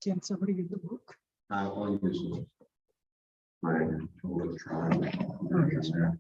Can somebody get the book? I'll use my tool to try. Yes, sir.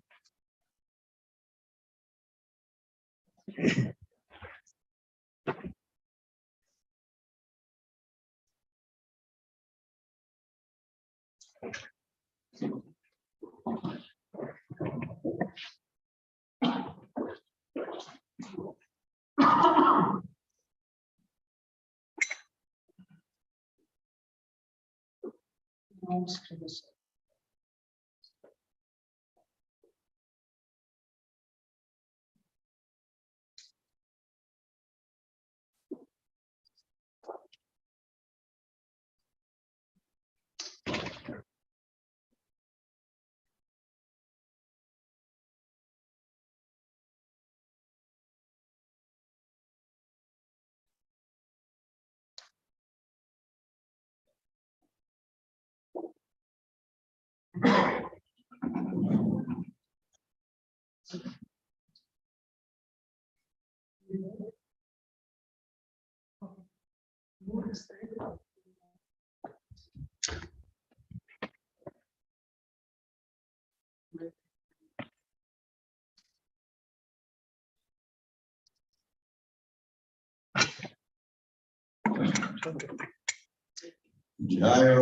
Jaya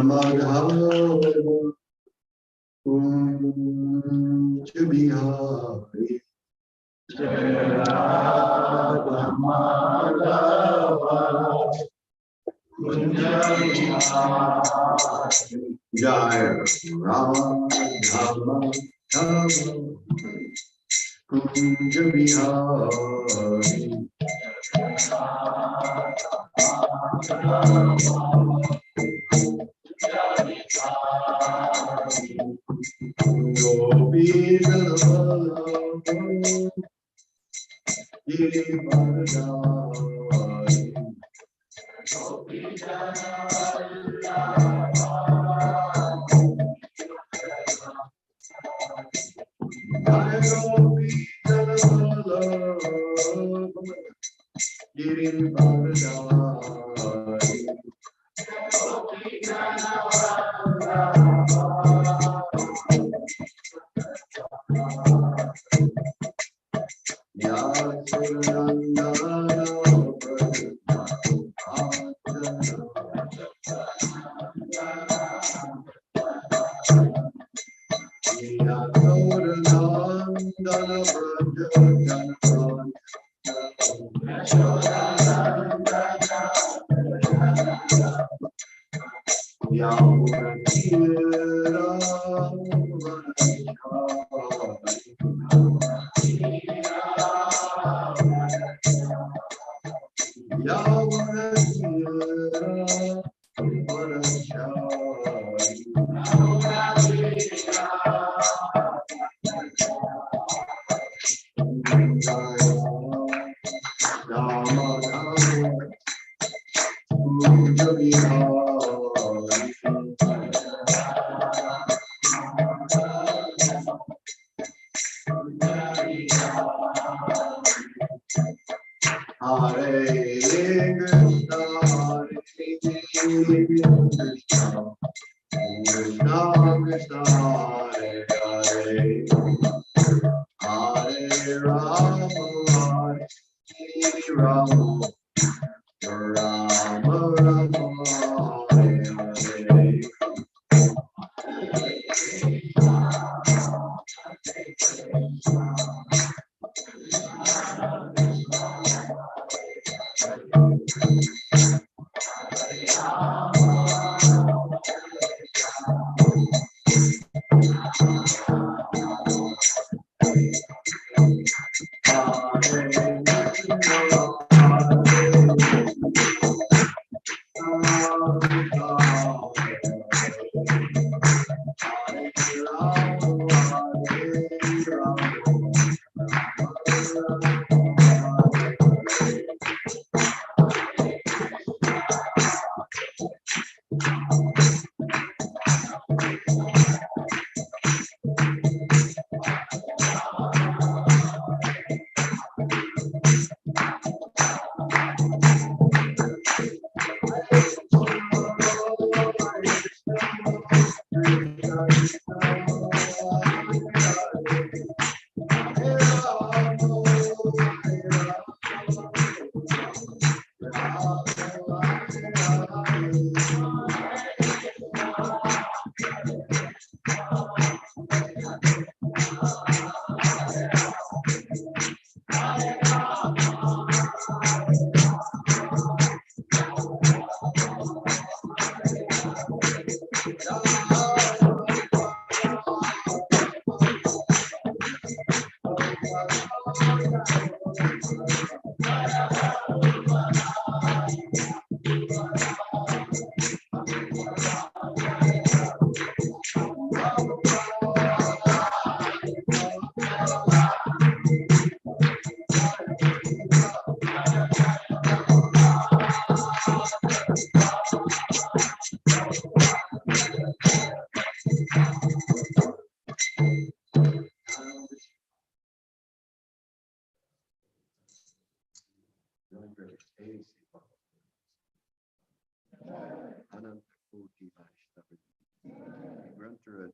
Madhava Kunja Bihari Jaya Madhava Kunja Bihari Jaya Madhava Kunja Bihari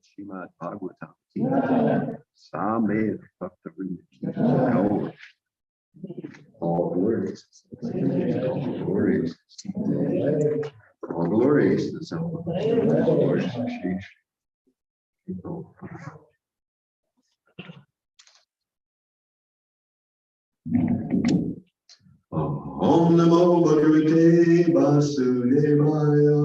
Srimad Bhagavatam ki Same Bhakta Vrinda. All glories. All glories. All glories. All glories. Om Namo Bhagavate Vasudevaya.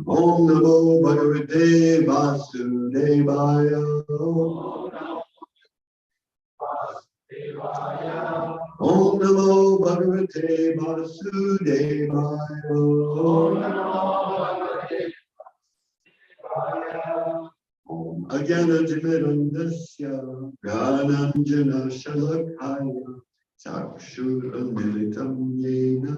Om Namo Bhagavate Vasudevaya. Om Namo Bhagavate Vasudevaya. Om Ajnanatirandasya Gyananjana Shalakaya Chakshurmilitam Yena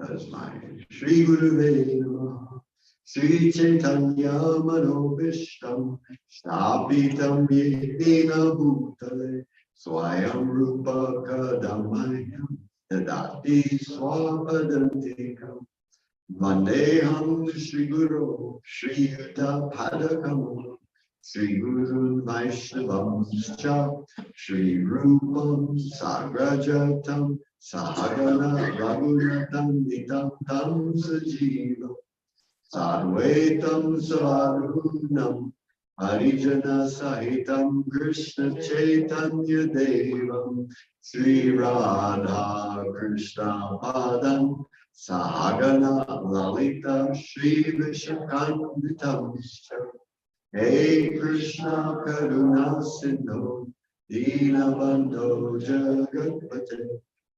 Tasmai Shri Gurave Namaha. Sri Chaitanya Manobishtam Stapitam Yedina Bhutale Swayam Rupa Kadamayam Dadati Swapadantikam Vandeham Shri Guru Shri Yuta Padakam Shri Guru Vaishnavam Shri Rupam Sagrajatam Sahagana Raghunatam Nitam Tam Sajivam Sadvaitam Sarunam Harijana Sahitam Krishna Chaitanya Devam Sri Radha Krishna Padam Sahagana Lalita Shri Vishakam Hey Krishna Karuna Sindhu Dinabandho Jagatpate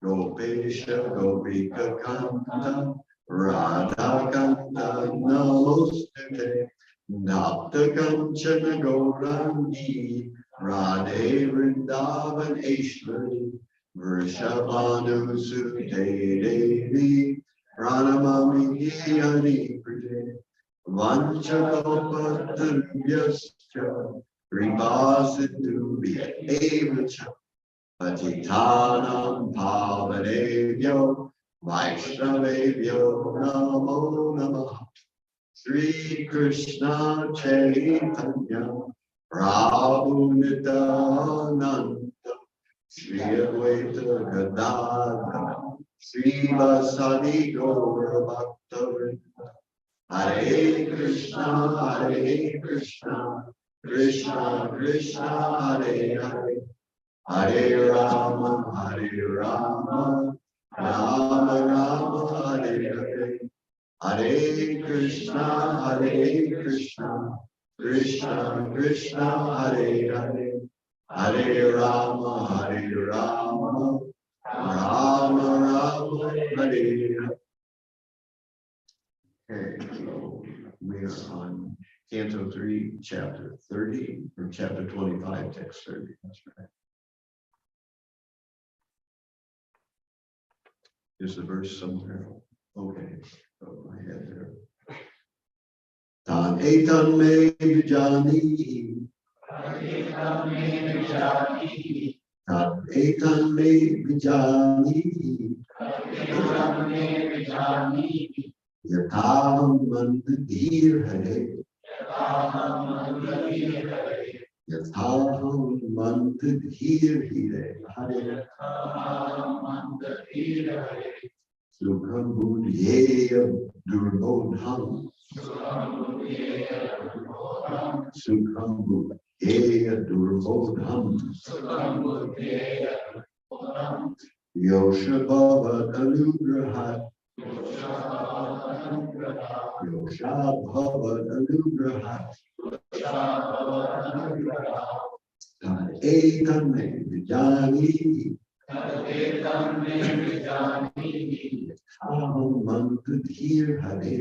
Gopesha Gopika Kanta Radha Kanta Namostute Napta Kanchana Gaurangi Radhe Vrindavan Eshwari Vrishabhanu Sute Devi Pranamami Hari Pride Vanchakalpatarubhyascha Kripasindhu Evacha Patitanam Pavanebhyo Vaishnavebhyo Namo Namaha. Sri Krishna Chaitanya Prabhu Nityananda Sri Advaita Gadadhara Sri Vasadi Gaura Bhakta Hare Krishna, Krishna Krishna, Hare Hare, Hare Rama, Rama Rama, Hare Hare, Hare Krishna, Krishna Krishna, Hare Hare, Hare Rama, Rama Rama, Hare Hare. Okay, so we are on Canto 3, Chapter 30, or Chapter 25, Text 30. That's right. Is the verse somewhere? Okay, oh, I had there. Tan etan me vijani. Tan etan me vijani. Yatham mandir hare. Yatham mandir hare. Sukham buddhyeya durbodham. Sukham buddhyeya durbodham. Yosha bhavad anugrahat. Yosha bhavad anugrahat. Etam me vijani. Aham mantir hare.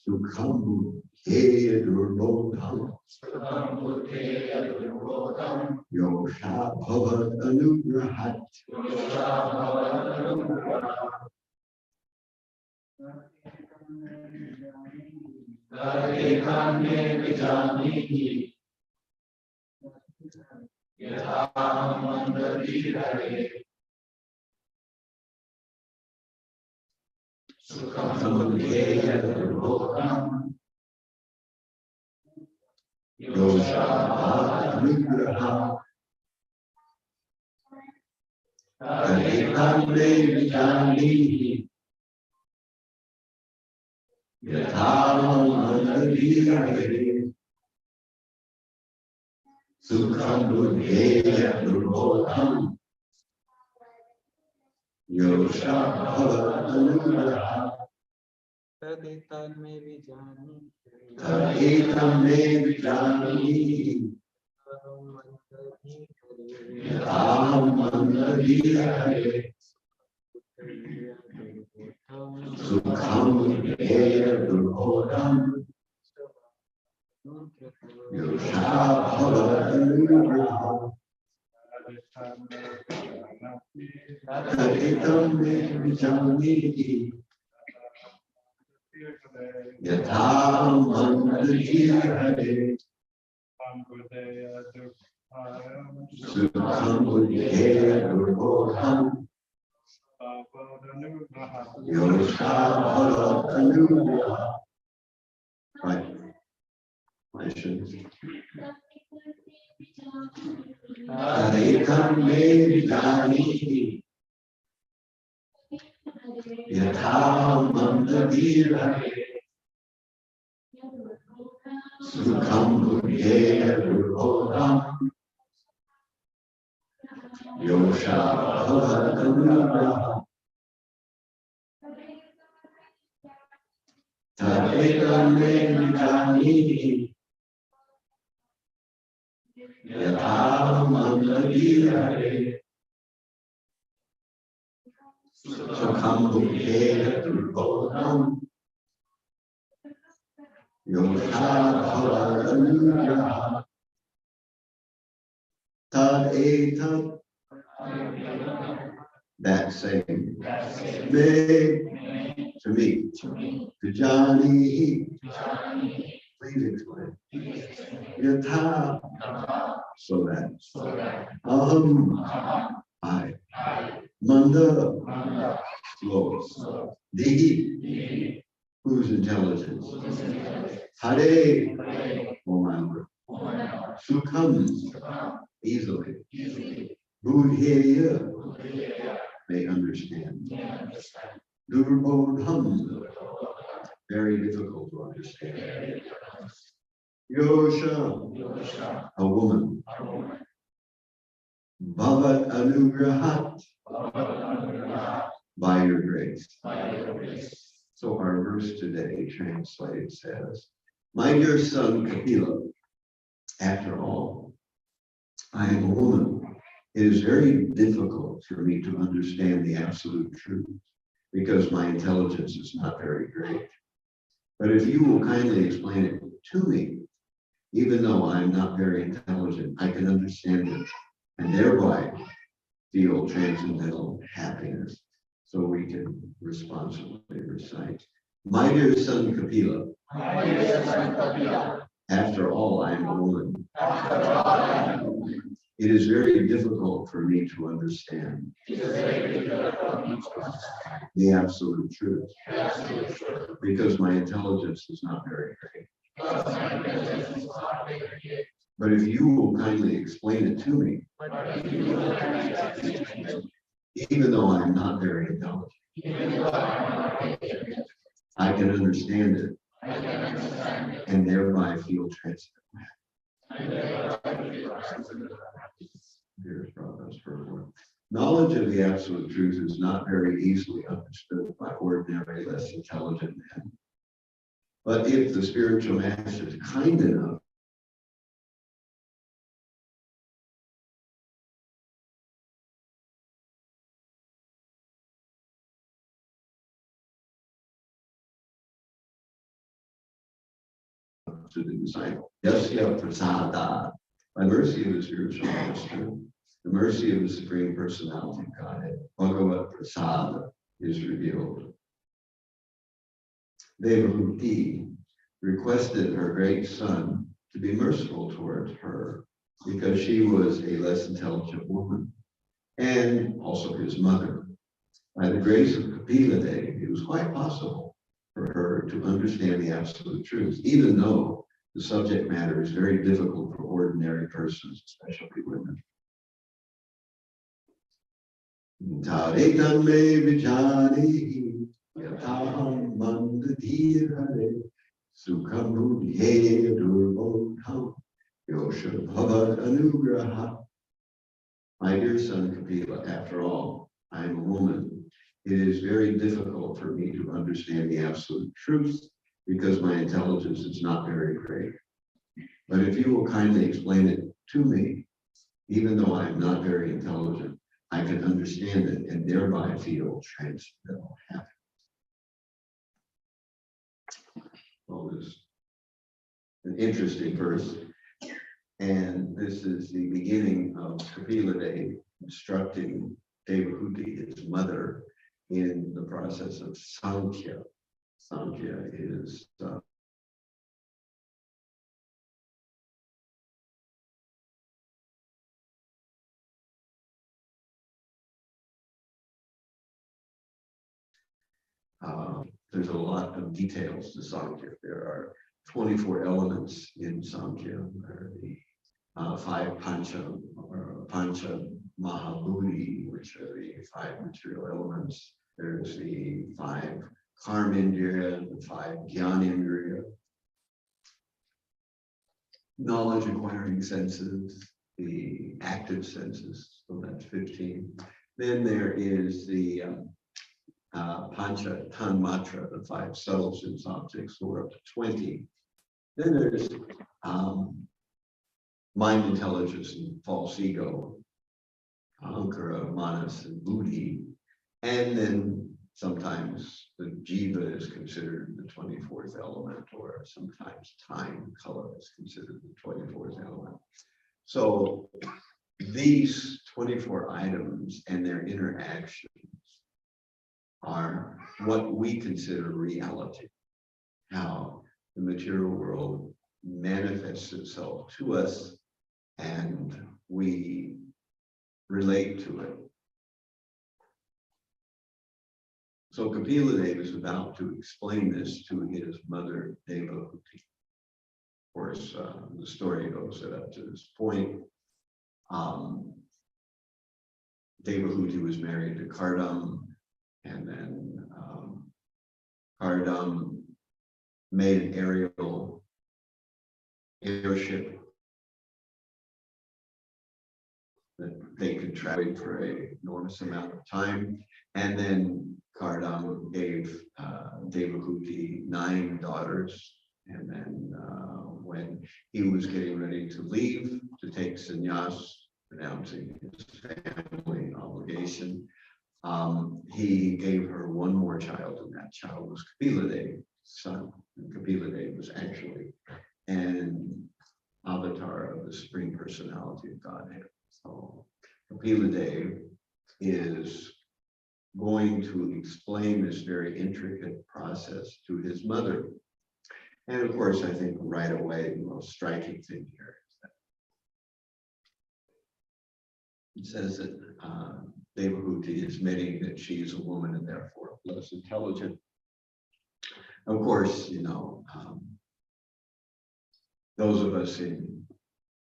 Sukham buddhyeya durbodham. Yosha bhavad anugrahat. Yosha bhavad anugrahat. Etam me vijani. Yatham mandir hare. Sukham buddhyeya durbodham. Yosha bhavad anugrahat. Taditam me vijani. Etam me vijani. Yatham mandir hare. Sukham buddhyeya durbodham. Yosha bhavad anugrahat. Etam me vijani. Yatham mandir hare. Sukham buddhyeya durbodham. Yosha bhavad anugrahat. Right. Questions? Etam me vijani. Yatham mandir hare. Sukham buddhyeya durbodham. Yosha bhavad anugrahat. Etam me vijani. Yatham mandir hare. Sukham buddhyeya durbodham. Yosha bhavad anugrahat. Tad etam. That same. Me. To me. Vijani. Please explain. Yatha. So that. Aham. I. Manda. Slow. Dihi. Whose intelligence? Hare. Oh my Lord. Sukham. Easily. Buddhyeya. May understand. Durbodham. Very difficult to understand. Yosha. A woman. Bhavat anugrahat. By your grace. So our verse today translated says, my dear son Kapila, after all, I am a woman. It is very difficult for me to understand the absolute truth because my intelligence is not very great. But if you will kindly explain it to me, even though I'm not very intelligent, I can understand it and thereby feel transcendental happiness. So we can responsibly recite. My dear son Kapila, after all, I am a woman. It is very difficult for me to understand the absolute truth because my intelligence is not very great. But if you will kindly explain it to me, even though I'm not very intelligent, I can understand it and thereby feel transcendental. Here's Prabhupada's first one. Knowledge of the absolute truth is not very easily understood by ordinary, less intelligent men. But if the spiritual master is kind enough to the disciple, Yasya Prasada, by mercy of the spiritual master, the mercy of the Supreme Personality of Godhead, Bhagavat Prasada is revealed. Devahuti requested her great son to be merciful towards her because she was a less intelligent woman, and also his mother. By the grace of Kapila Devi, it was quite possible for her to understand the absolute truth, even though the subject matter is very difficult for ordinary persons, especially women. Taretam me vichari yathaham mandadhirare sukham buddhe durbodham yosha bhavat anugraha. My dear son Kapila, after all, I am a woman. It is very difficult for me to understand the absolute truth because my intelligence is not very great. But if you will kindly explain it to me, even though I am not very intelligent, I can understand it and thereby feel transcendental happiness. Well, this is an interesting verse. And this is the beginning of Kapila Devi instructing Devahuti, his mother, in the process of Sankhya. Sankhya is there's a lot of details to Sankhya. There are 24 elements in Sankhya. There are the 5 Pancha Mahabhuti, which are the 5 material elements. There's the 5 Karmendriya, the 5 Jnanendriya, knowledge acquiring senses, the active senses, so that's 15. Then there is the Pancha Tanmatra, the 5 subtle sense objects, so we're up to 20. Then there's mind, intelligence, and false ego, ahankara, manas, and buddhi. And then sometimes the jiva is considered the 24th element, or sometimes time, color is considered the 24th element. So these 24 items and their interactions are what we consider reality, how the material world manifests itself to us and we relate to it. So Kapila Devi is about to explain this to his mother Devahuti. Of course, the story goes that up to this point, Devahuti was married to Kardam, and then Kardam made an airship that they could travel for an enormous amount of time. And then Kardam gave Devahuti 9 daughters. And then when he was getting ready to leave to take sannyas, renouncing his family obligation, he gave her 1 more child, and that child was Kapila Devi's son. And Kapila Devi was actually an avatar of the Supreme Personality of Godhead. So Kapila Devi is going to explain this very intricate process to his mother. And of course, I think right away, the most striking thing here is that it says that Devahuti is admitting that she is a woman and therefore less intelligent. Of course, those of us in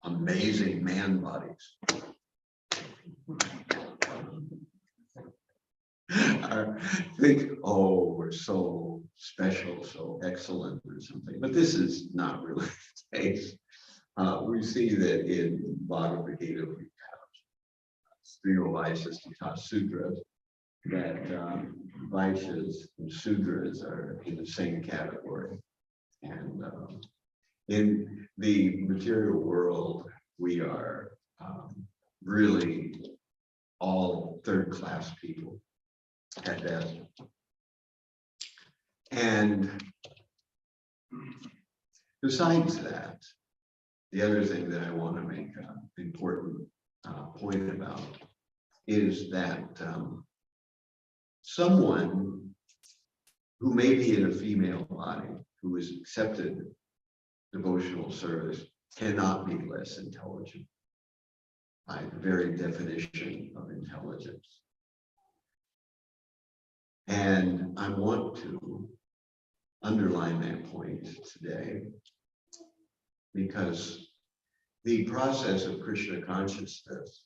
amazing man bodies think, oh, we're so special, so excellent or something. But this is not really the case. We see that in Bhagavad Gita, we have 3 Vaishya Sutras, that Vaishyas and Sudras are in the same category. And in the material world, we are really all third-class people at best. And besides that, the other thing that I want to make an important point about is that someone who may be in a female body who has accepted devotional service cannot be less intelligent by the very definition of intelligence. And I want to underline that point today because the process of Krishna consciousness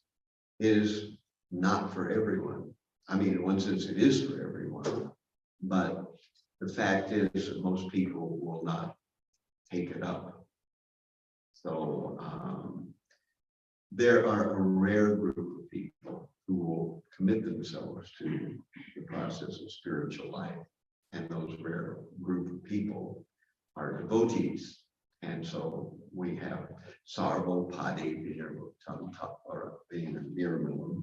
is not for everyone. I mean, in one sense, it is for everyone, but the fact is that most people will not take it up. So there are a rare group of people who will commit themselves to the process of spiritual life. And those rare group of people are devotees. And so we have Sarvopadi Viramalam,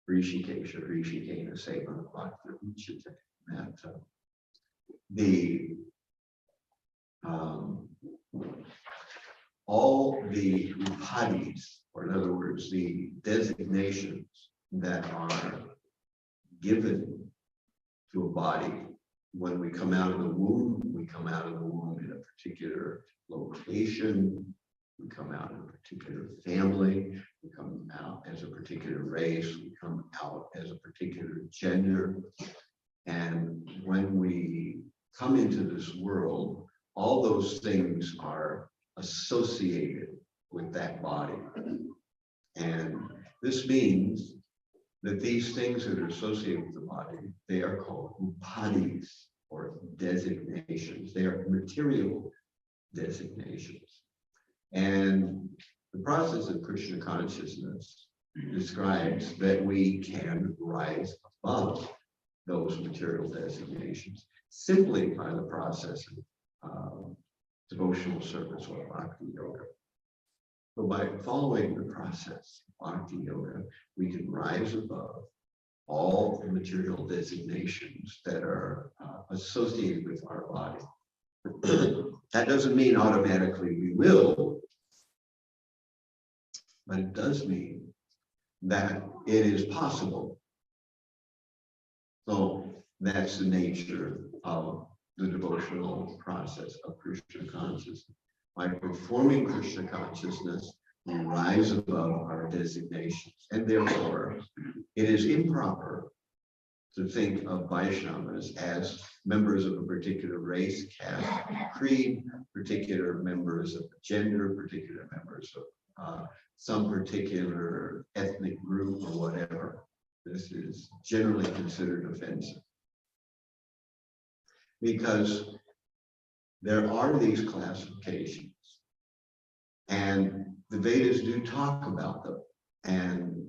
Rishikesha, Rishikena, Seva, Bhakti, Uchite. That all the upadis, or in other words, the designations that are given to a body when we come out of the womb, we come out of the womb in a particular location, we come out in a particular family, we come out as a particular race, we come out as a particular gender. And when we come into this world, all those things are associated with that body. And this means that these things that are associated with the body, they are called upadis, or designations. They are material designations. And the process of Krishna consciousness describes that we can rise above those material designations simply by the process of devotional service or bhakti yoga. So by following the process of bhakti yoga, we can rise above all the material designations that are associated with our body. That doesn't mean automatically we will, but it does mean that it is possible. So that's the nature of the devotional process of Krishna consciousness. By performing Krishna consciousness, we rise above our designations. And therefore, it is improper to think of Vaishnavas as members of a particular race, caste, creed, particular members of a gender, particular members of some particular ethnic group or whatever. This is generally considered offensive. Because there are these classifications, and the Vedas do talk about them. And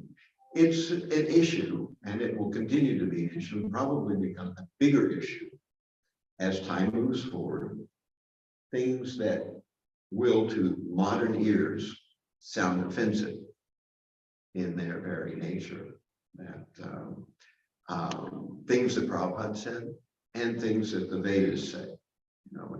it's an issue, and it will continue to be an issue, and probably become a bigger issue as time moves forward. Things that will, to modern ears, sound offensive in their very nature. That things that Prabhupada said and things that the Vedas say.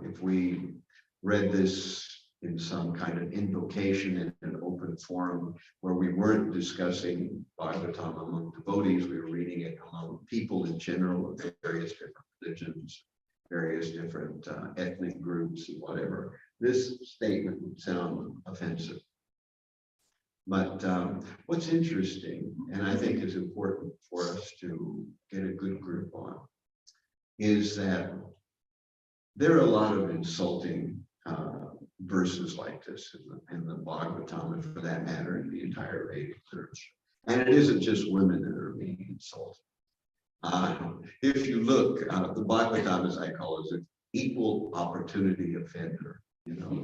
If we read this in some kind of invocation in an open a forum where we weren't discussing Bhagavatam among devotees, we were reading it among people in general of various different religions, various different ethnic groups, and whatever. This statement would sound offensive. But what's interesting, and I think is important for us to get a good grip on, is that there are a lot of insulting verses like this in the Bhagavatam, and for that matter, in the entire Vedic literature. And it isn't just women that are being insulted. If you look, the Bhagavatam, as I call it, is an equal opportunity offender. You know,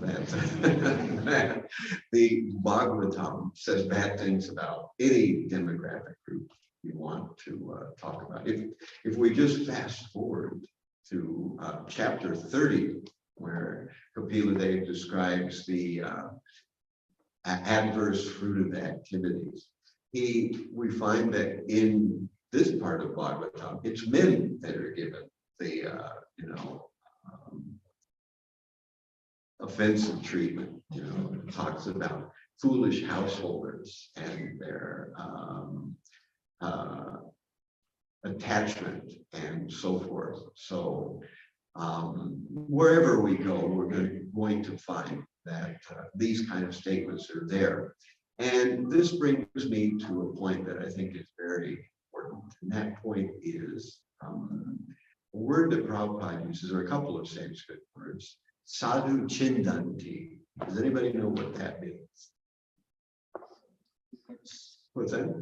that the Bhagavatam says bad things about any demographic group you want to talk about. If we just fast forward to chapter 30, where Kapila Dev describes the adverse fruit of activities, we find that in this part of Bhagavatam, it's men that are given the offensive treatment. You know, it talks about foolish householders and their attachment and so forth. So wherever we go, we're going to find that these kind of statements are there. And this brings me to a point that I think is very important. And that point is a word that Prabhupada uses, or a couple of Sanskrit words, sadhu chindanti. Does anybody know what that means? What's that?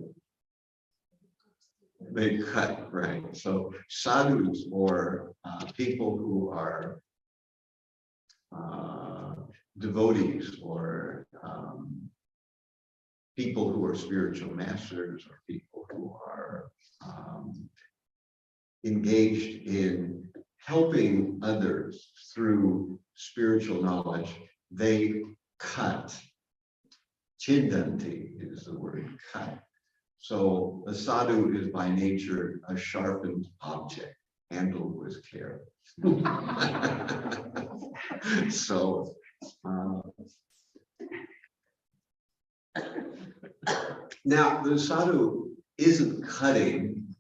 They cut, right? So sadhus, or people who are devotees, or people who are spiritual masters, or people who are engaged in helping others through spiritual knowledge, they cut. Chindanti is the word cut. So a sadhu is by nature a sharpened object, handled with care. So now the sadhu isn't cutting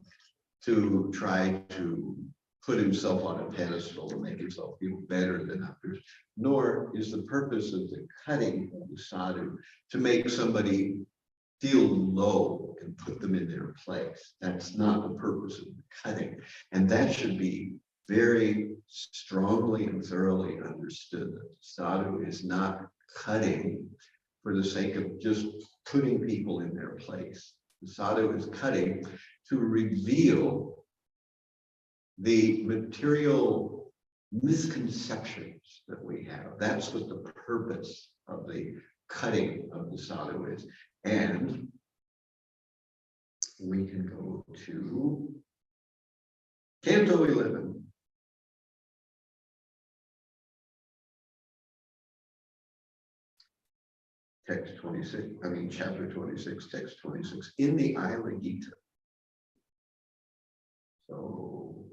to try to put himself on a pedestal and make himself feel better than others, nor is the purpose of the cutting of the sadhu to make somebody feel low and put them in their place. That's not the purpose of the cutting. And that should be very strongly and thoroughly understood, that the sadhu is not cutting for the sake of just putting people in their place. The sadhu is cutting to reveal the material misconceptions that we have. That's what the purpose of the cutting of the sadhu is. And we can go to Canto 11. Text 26, chapter 26, text 26, in the Ila Gita. So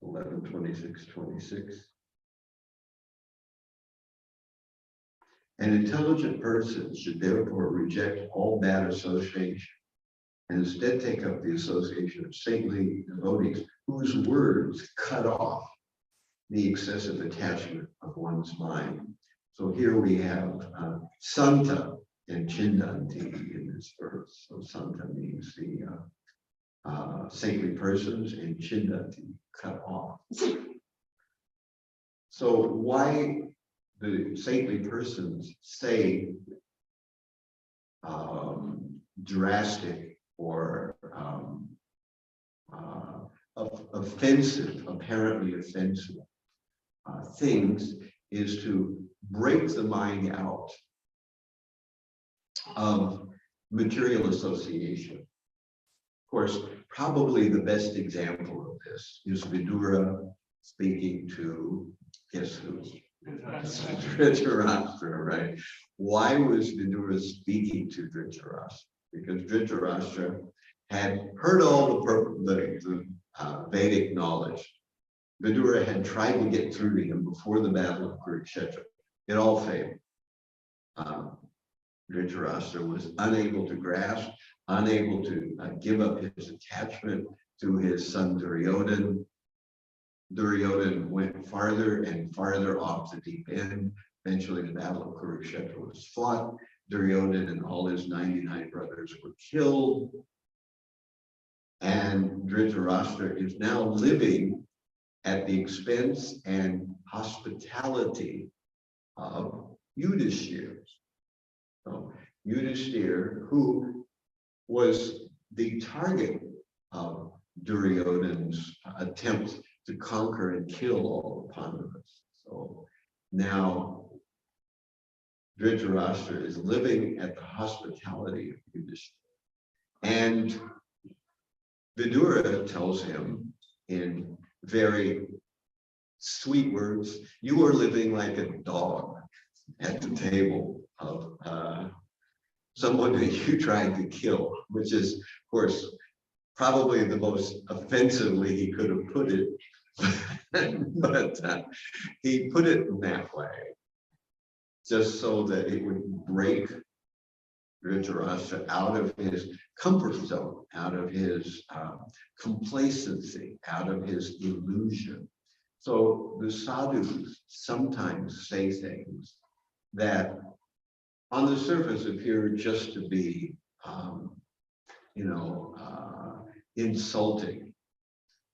11:26:26. An intelligent person should therefore reject all bad association and instead take up the association of saintly devotees whose words cut off the excessive attachment of one's mind. So here we have Santa and Chindanti in this verse. So Santa means the saintly persons, and Chindanti, cut off. So why the saintly persons say drastic or offensive, apparently offensive things is to break the mind out of material association. Of course, probably the best example of this is Vidura speaking to, guess who? Dhritarashtra, right? Why was Vidura speaking to Dhritarashtra? Because Dhritarashtra had heard all the Vedic knowledge. Vidura had tried to get through to him before the Battle of Kurukshetra. It all failed. Dhritarashtra was unable to grasp, unable to give up his attachment to his son Duryodhana. Duryodhana went farther and farther off the deep end. Eventually, the Battle of Kurukshetra was fought. Duryodhana and all his 99 brothers were killed. And Dhritarashtra is now living at the expense and hospitality of Yudhishthira. So Yudhishthira, who was the target of Duryodhana's attempt to conquer and kill all the Pandavas. So now Dhritarashtra is living at the hospitality of Yudhishthira. And Vidura tells him in very sweet words, you are living like a dog at the table of someone that you tried to kill, which is, of course, probably the most offensively he could have put it. But he put it in that way, just so that it would break Dhritarashtra out of his comfort zone, out of his complacency, out of his illusion. So the sadhus sometimes say things that on the surface appear just to be, insulting.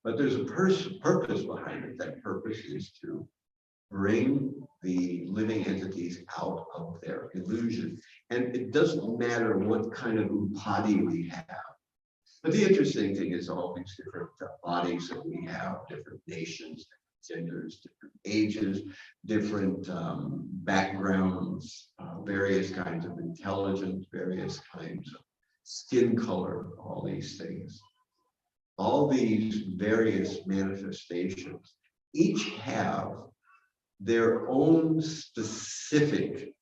But there's a purpose behind it. That purpose is to bring the living entities out of their illusion. And it doesn't matter what kind of upadi we have. But the interesting thing is all these different bodies that we have, different nations, genders, different ages, different backgrounds, various kinds of intelligence, various kinds of skin color, all these things. All these various manifestations each have their own specific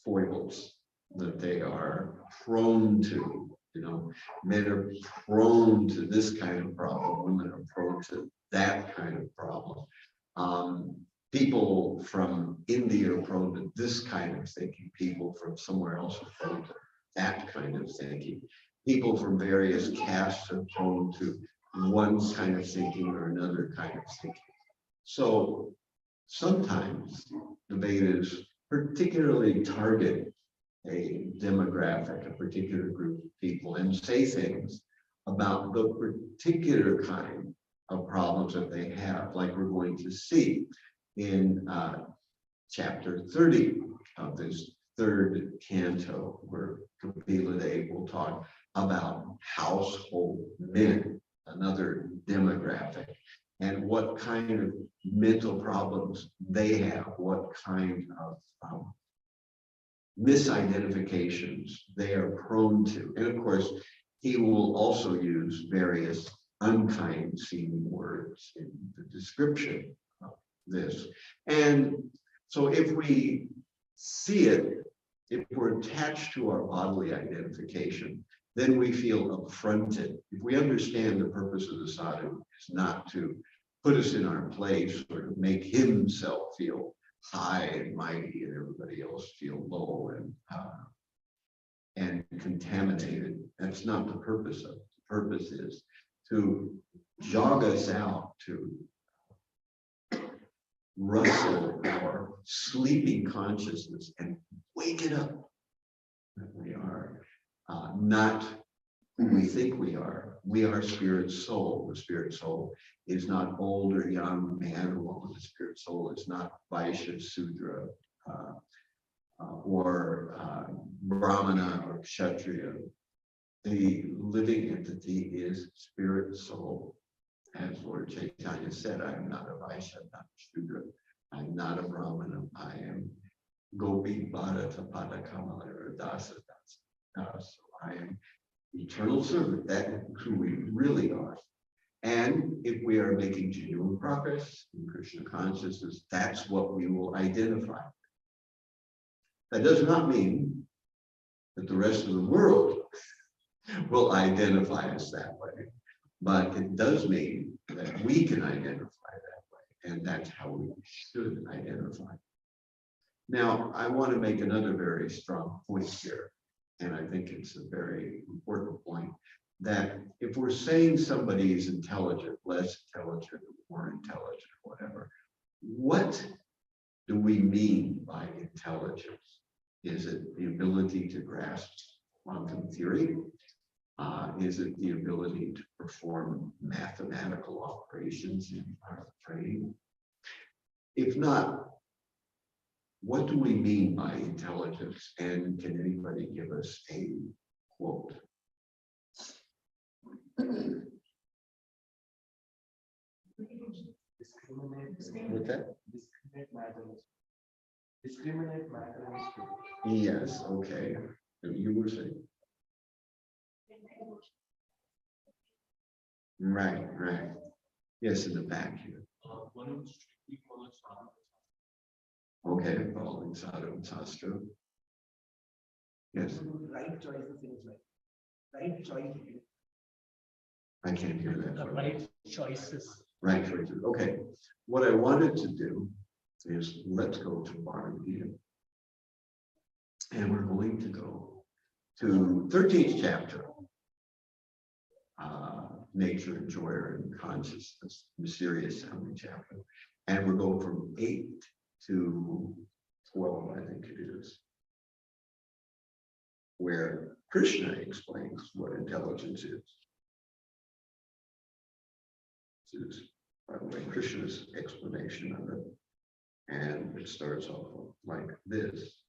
foibles that they are prone to. Men are prone to this kind of problem, women are prone to that kind of problem. People from India are prone to this kind of thinking, people from somewhere else are prone to that kind of thinking. People from various castes are prone to one kind of thinking or another kind of thinking. So sometimes the Vedas particularly target a demographic, a particular group of people, and say things about the particular kind of problems that they have, like we're going to see in chapter 30 of this third canto, where Kapila Dev will talk about household men, another demographic, and what kind of mental problems they have, what kind of misidentifications they are prone to. And of course, he will also use various unkind seeming words in the description of this. And so if we see it, if we're attached to our bodily identification, then we feel affronted. If we understand the purpose of the sadhu is not to put us in our place or to make himself feel high and mighty and everybody else feel low and contaminated. That's not the purpose of it. The purpose is to jog us out, to rustle our sleeping consciousness and wake it up. That we are not who we think we are. We are spirit soul. The spirit soul is not old or young, man or woman. The spirit soul is not Vaishya, Sudra, or Brahmana or Kshatriya. The living entity is spirit soul. As Lord Chaitanya said, I am not a Vaishya, not a Shudra. I'm not a Brahmana. I am Gopi Bharata Padakamala or Dasa Dasa. So I am eternal servant. That is who we really are. And if we are making genuine progress in Krishna consciousness, that's what we will identify. That does not mean that the rest of the world will identify us that way, but it does mean that we can identify that way, and that's how we should identify. Now, I want to make another very strong point here, and I think it's a very important point, that if we're saying somebody is intelligent, less intelligent, more intelligent, whatever, what do we mean by intelligence? Is it the ability to grasp quantum theory? Is it the ability to perform mathematical operations in our brain? If not, what do we mean by intelligence? And can anybody give us a quote? Discriminate matters. Discriminate matters. Yes, okay. You were saying. Right, right. Yes, in the back here. One strictly follows Okay, following sadhu and sastra. Yes, Right choices in his life. Right choice. I can't hear that. The right choices. Right choices. Okay. What I wanted to do is let's go to Bharatiya. And we're going to go to 13th chapter. Nature, Enjoyer, and Consciousness, mysterious sounding chapter. And we're going from 8 to 12, I think it is, where Krishna explains what intelligence is. This is, by the way, Krishna's explanation of it. And it starts off like this.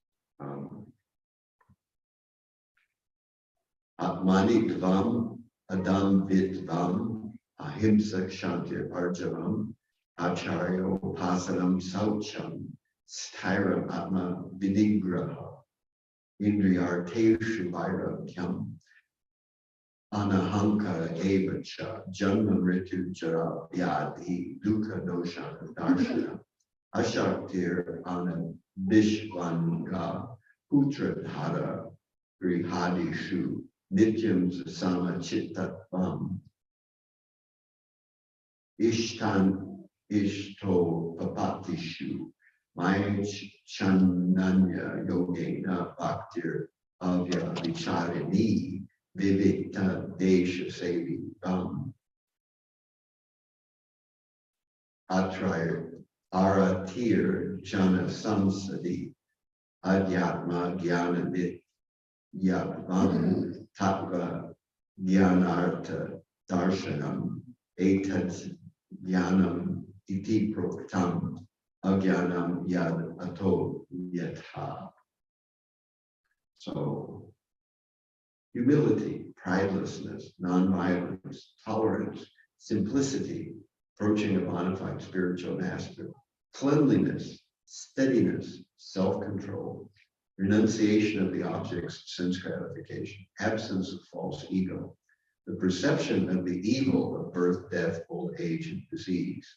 Atmanitvam Adam Vidvam Ahimsa Kshantir Arjavam Acharyo Pasanam Saucham Sthiram Atma Vinigraha Indriyarteshu Vairakyam Anahankara Evacha Janma Mritu Jara Vyadhi Dukkha Dosha Darshana Ashaktir Ana Vishvanga Putra Dhara Grihadishu Nityam Sama Chittavam Ishtan Ishto Papatishu Mayach Chananya Yogena Bhaktir Avya Vicharini Vivita Desha Sevi Atraya Aratir Jana Samsadi Adhyatma Jnana Vit Yadvam Tattva Jnanartha Darshanam Etat Jnanam Iti Proktam Ajnanam Yad Ato Yatha. So, humility, pridelessness, nonviolence, tolerance, simplicity, approaching a bona fide spiritual master, cleanliness, steadiness, self-control, renunciation of the objects of sense gratification, absence of false ego, the perception of the evil of birth, death, old age, and disease,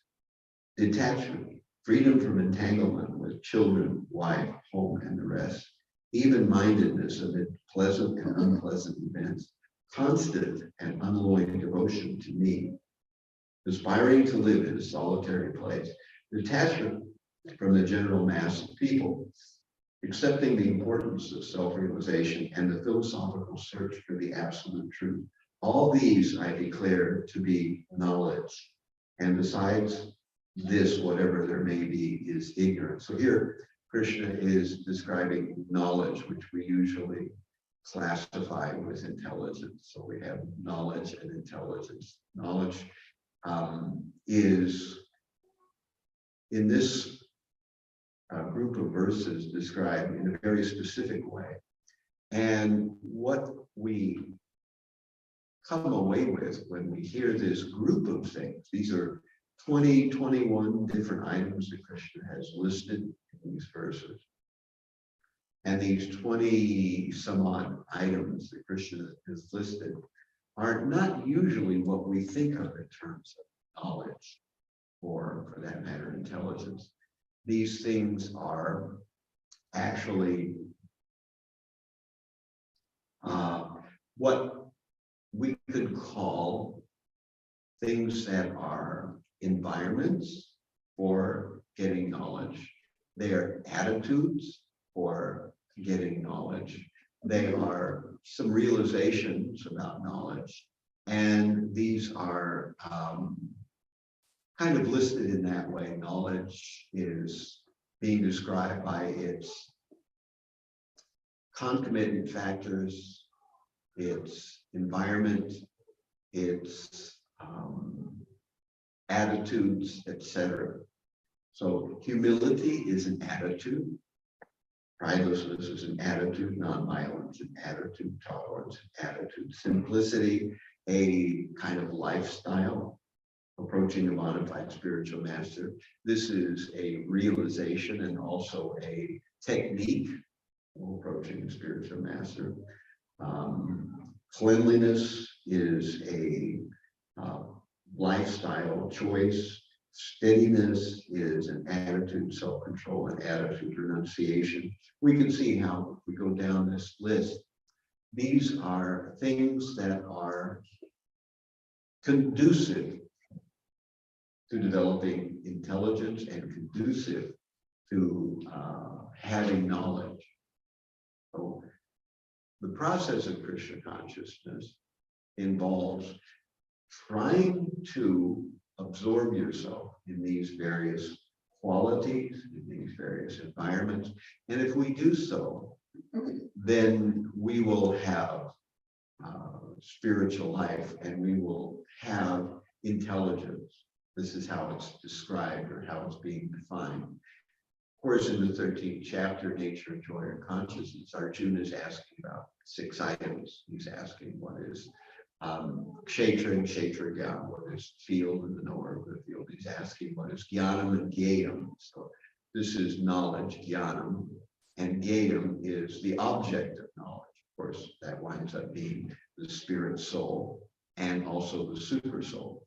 detachment, freedom from entanglement with children, wife, home, and the rest, even-mindedness amid pleasant and unpleasant events, constant and unalloyed devotion to me, aspiring to live in a solitary place, detachment from the general mass of people, accepting the importance of self-realization and the philosophical search for the absolute truth. All these I declare to be knowledge. And besides this, whatever there may be is ignorance. So here, Krishna is describing knowledge, which we usually classify with intelligence. So we have knowledge and intelligence. Knowledge is, in this group of verses, described in a very specific way. And what we come away with when we hear this group of things, these are 20, 21 different items that Krishna has listed in these verses. And these 20 some odd items that Krishna has listed are not usually what we think of in terms of knowledge, or for that matter, intelligence. These things are actually what we could call things that are environments for getting knowledge. They are attitudes for getting knowledge. They are some realizations about knowledge. And these are kind of listed in that way. Knowledge is being described by its concomitant factors, its environment, its attitudes, etc. So humility is an attitude. Pridelessness is an attitude. Nonviolence, an attitude. Tolerance, an attitude. Simplicity, a kind of lifestyle. Approaching a bona fide spiritual master. This is a realization and also a technique of approaching a spiritual master. Cleanliness is a lifestyle choice. Steadiness is an attitude, self-control, an attitude, renunciation. We can see how, if we go down this list, these are things that are conducive to developing intelligence and conducive to having knowledge. So the process of Krishna consciousness involves trying to absorb yourself in these various qualities, in these various environments. And if we do so, then we will have spiritual life and we will have intelligence. This is how it's described or how it's being defined. Of course, in the 13th chapter, Nature, Joy, and Consciousness, Arjuna is asking about 6 items. He's asking what is Kshetra and Kshetragyan, what is field and the knower of the field. He's asking what is Jnanam and Gyayam. So this is knowledge, Jnanam, and Gyayam is the object of knowledge. Of course, that winds up being the spirit soul and also the super soul.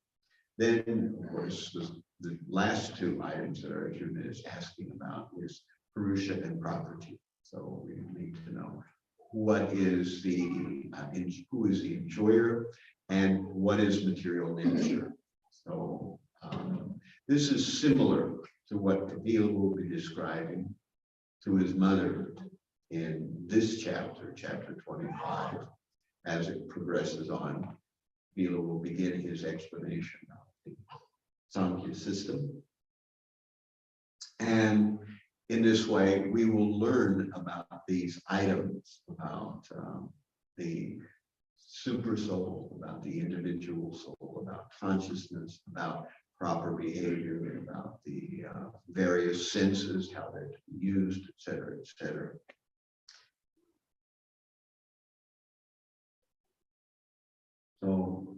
Then, of course, the last 2 items that Arjuna is asking about is Purusha and property. So we need to know what is who is the enjoyer and what is material nature. So this is similar to what Kapila will be describing to his mother in this chapter, chapter 25. As it progresses on, Kapila will begin his explanation of the Sankhya system. And in this way, we will learn about these items, about the super soul, about the individual soul, about consciousness, about proper behavior, about the various senses, how they're to be used, et cetera, et cetera. So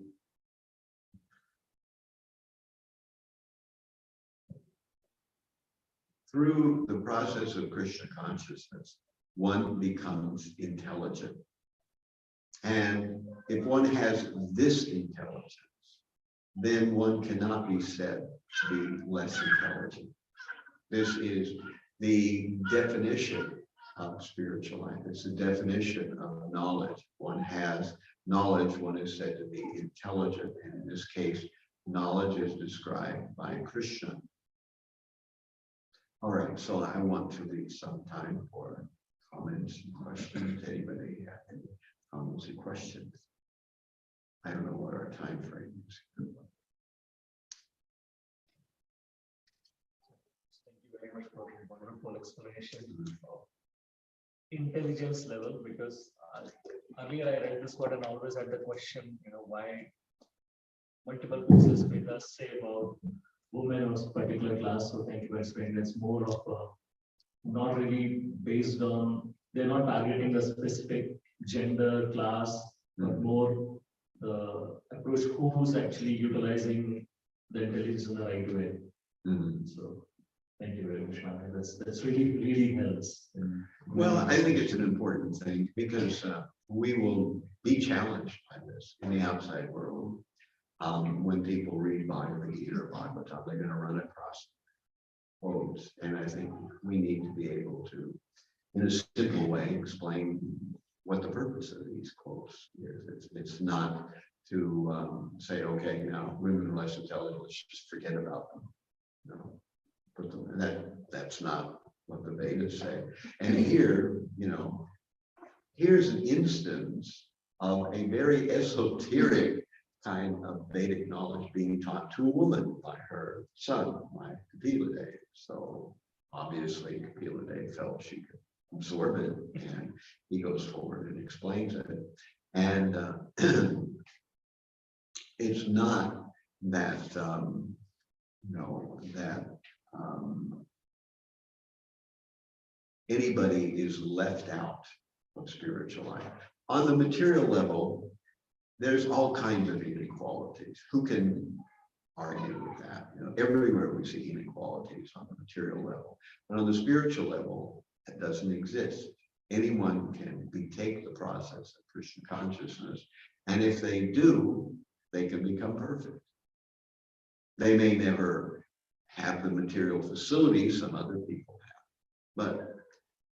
through the process of Krishna consciousness, one becomes intelligent. And if one has this intelligence, then one cannot be said to be less intelligent. This is the definition of spiritual life. It's the definition of knowledge. One has knowledge, one is said to be intelligent. And in this case, knowledge is described by Krishna. All right, so I want to leave some time for comments and questions. Anybody have any comments and questions? I don't know what our time frame is. Thank you very much for your wonderful explanation of intelligence level, because earlier I read this word and always had the question, why multiple places Vedas say about women of particular class. So thank you for explaining. It's more of not really based on, they're not targeting a specific gender, class, but more the approach who's actually utilizing the intelligence in the right way. So thank you very much, Maharaj. That's really helps. Well, I think it's an important thing because we will be challenged by this in the outside world. When people read Bhagavad Gita or Bhagavatam, they're going to run across quotes. And I think we need to be able to, in a simple way, explain what the purpose of these quotes is. It's not to say, okay, now women are less intelligent, let's just forget about them. Put them, that's not what the Vedas say. And here, here's an instance of a very esoteric kind of Vedic knowledge being taught to a woman by her son, by Kapila Dev. So obviously Kapila Dev felt she could absorb it, and he goes forward and explains it. And it's not that anybody is left out of spiritual life. On the material level, there's all kinds of inequalities. Who can argue with that? Everywhere we see inequalities on the material level. But on the spiritual level, that doesn't exist. Anyone can take the process of Krishna consciousness, and if they do, they can become perfect. They may never have the material facilities some other people have, but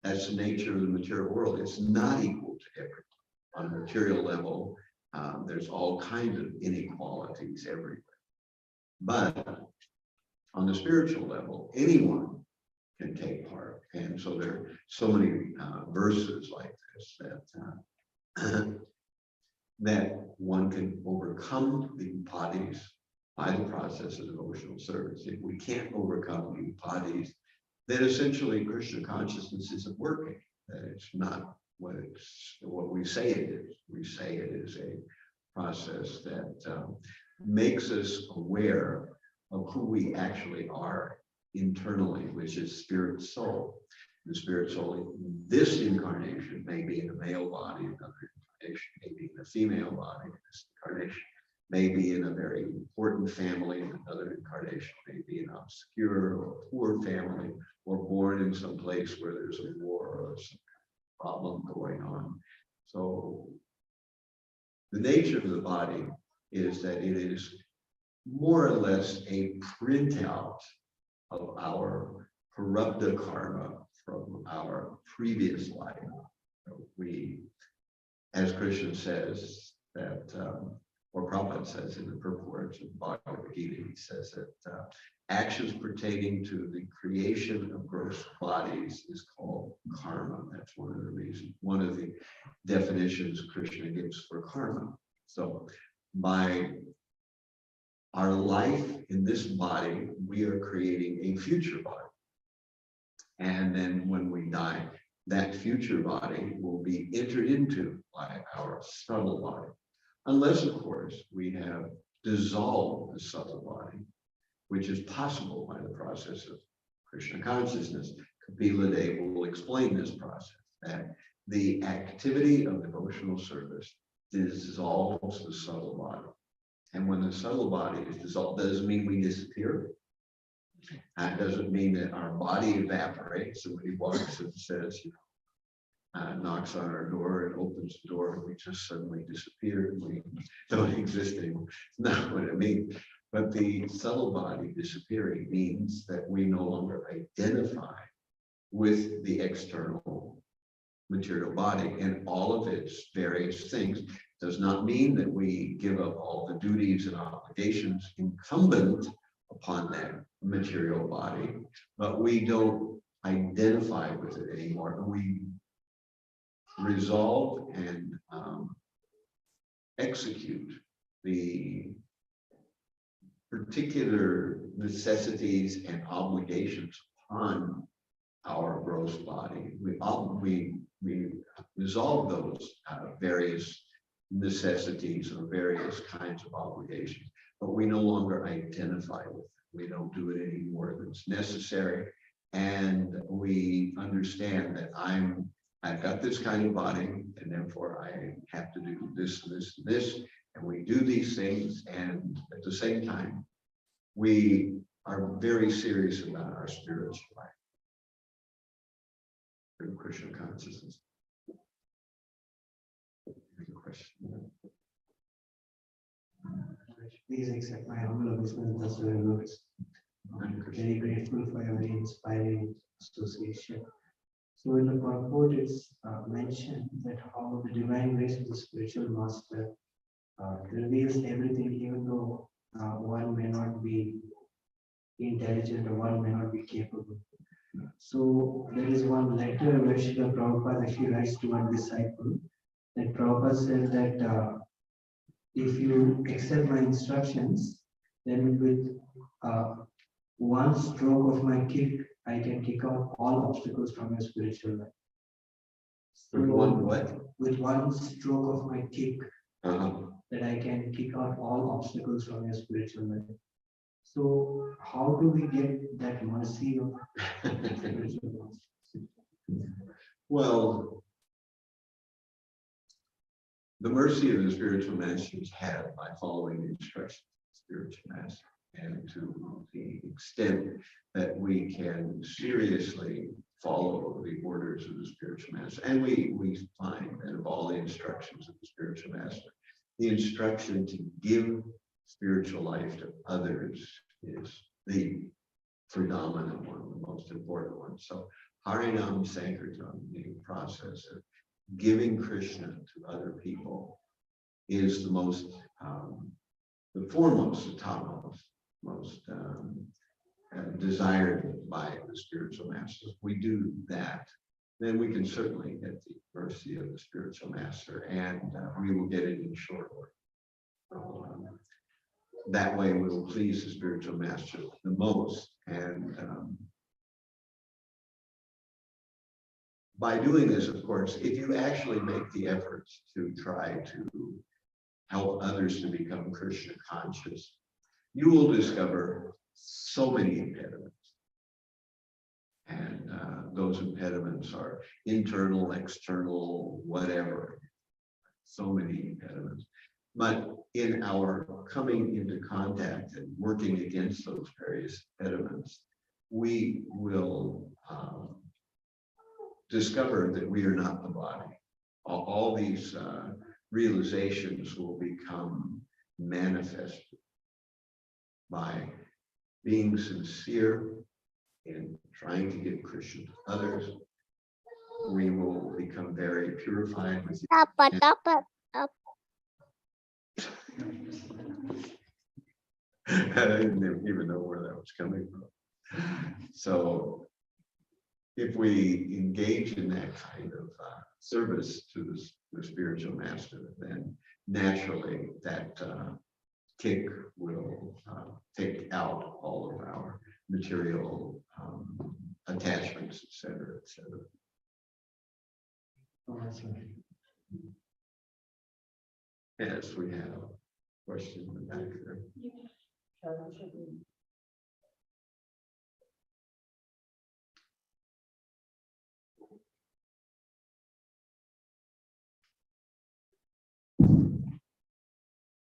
that's the nature of the material world. It's not equal to everyone. On a material level, there's all kinds of inequalities everywhere. But on the spiritual level, anyone can take part. And so there are so many verses like this that one can overcome the upadis by the process of devotional service. If we can't overcome the upadis, then essentially Krishna consciousness isn't working. It's not what we say it is. We say it is a process that makes us aware of who we actually are internally, which is spirit soul. The spirit soul in this incarnation may be in a male body, another incarnation may be in a female body, this incarnation may be in a very important family, and another incarnation may be an obscure or poor family, or born in some place where there's a war or some problem going on. So the nature of the body is that it is more or less a printout of our prarabdha karma from our previous life. We, as Krishna says, that, or Prabhupada says in the purport of Bhagavad Gita, he says that actions pertaining to the creation of gross bodies is called karma. That's one of the reasons, one of the definitions Krishna gives for karma. So by our life in this body, we are creating a future body. And then when we die, that future body will be entered into by our subtle body. Unless, of course, we have dissolved the subtle body, which is possible by the process of Krishna consciousness. Kapila Dev will explain this process, that the activity of devotional service dissolves the subtle body. And when the subtle body is dissolved, doesn't mean we disappear. That doesn't mean that our body evaporates. Somebody walks and says, knocks on our door and opens the door, and we just suddenly disappear and we don't exist anymore. It's not what it means. But the subtle body disappearing means that we no longer identify with the external material body and all of its various things. Does not mean that we give up all the duties and obligations incumbent upon that material body, but we don't identify with it anymore. We resolve and execute the particular necessities and obligations upon our gross body. We resolve those various necessities or various kinds of obligations, but we no longer identify with it. We don't do it any more than it's necessary, and we understand that I've got this kind of body, and therefore I have to do this, this, and this, and we do these things, and at the same time, we are very serious about our spiritual life in Krishna consciousness. Question. Please accept my humble obeisance to your notice. I'm very grateful for your very inspiring association. So in the purport, it's mentioned that how the divine grace of the spiritual master reveals everything, even though one may not be intelligent or one may not be capable. So there is one letter where Srila Prabhupada actually writes to one disciple that Prabhupada said that if you accept my instructions, then with one stroke of my kick, I can kick out all obstacles from your spiritual life. With one what? With one stroke of my kick, Uh-huh. that I can kick out all obstacles from your spiritual life. So how do we get that mercy of spiritual life? Well, the mercy of the spiritual master is had by following the instructions of the spiritual master. And to the extent that we can seriously follow the orders of the spiritual master, and we find that of all the instructions of the spiritual master, the instruction to give spiritual life to others is the predominant one, the most important one. So Harinam Sankirtan, the process of giving Krishna to other people, is the most, the foremost, the topmost, most desired by the spiritual masters. If we do that, then we can certainly get the mercy of the spiritual master, and we will get it in short order. That way we will please the spiritual master the most. And by doing this, of course, if you actually make the efforts to try to help others to become Krishna conscious, you will discover so many impediments. And those impediments are internal, external, whatever. So many impediments. But in our coming into contact and working against those various impediments, we will discover that we are not the body. All these realizations will become manifested by being sincere in trying to give Krishna to others. We will become very purified with I didn't even know where that was coming from. So if we engage in that kind of service to the spiritual master, then naturally that kick will take out all of our material attachments, etc., etc. Oh, that's right. Yes, we have a question in the back there.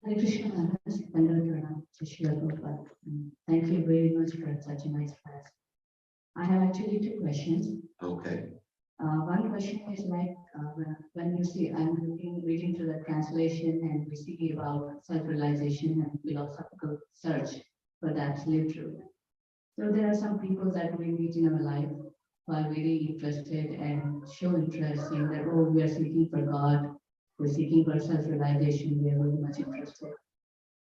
Hare Krishna Maharaj, Vandana Srila Prabhupada. Thank you very much for such a nice class. I have actually two questions. Okay. One question is like when you see, I'm reading through the translation and we see about self-realization and philosophical search for the absolute truth. So there are some people that we meet in our life who are very interested and show interest in that, oh, we are seeking for God, we're seeking for self-realization, we are very much interested.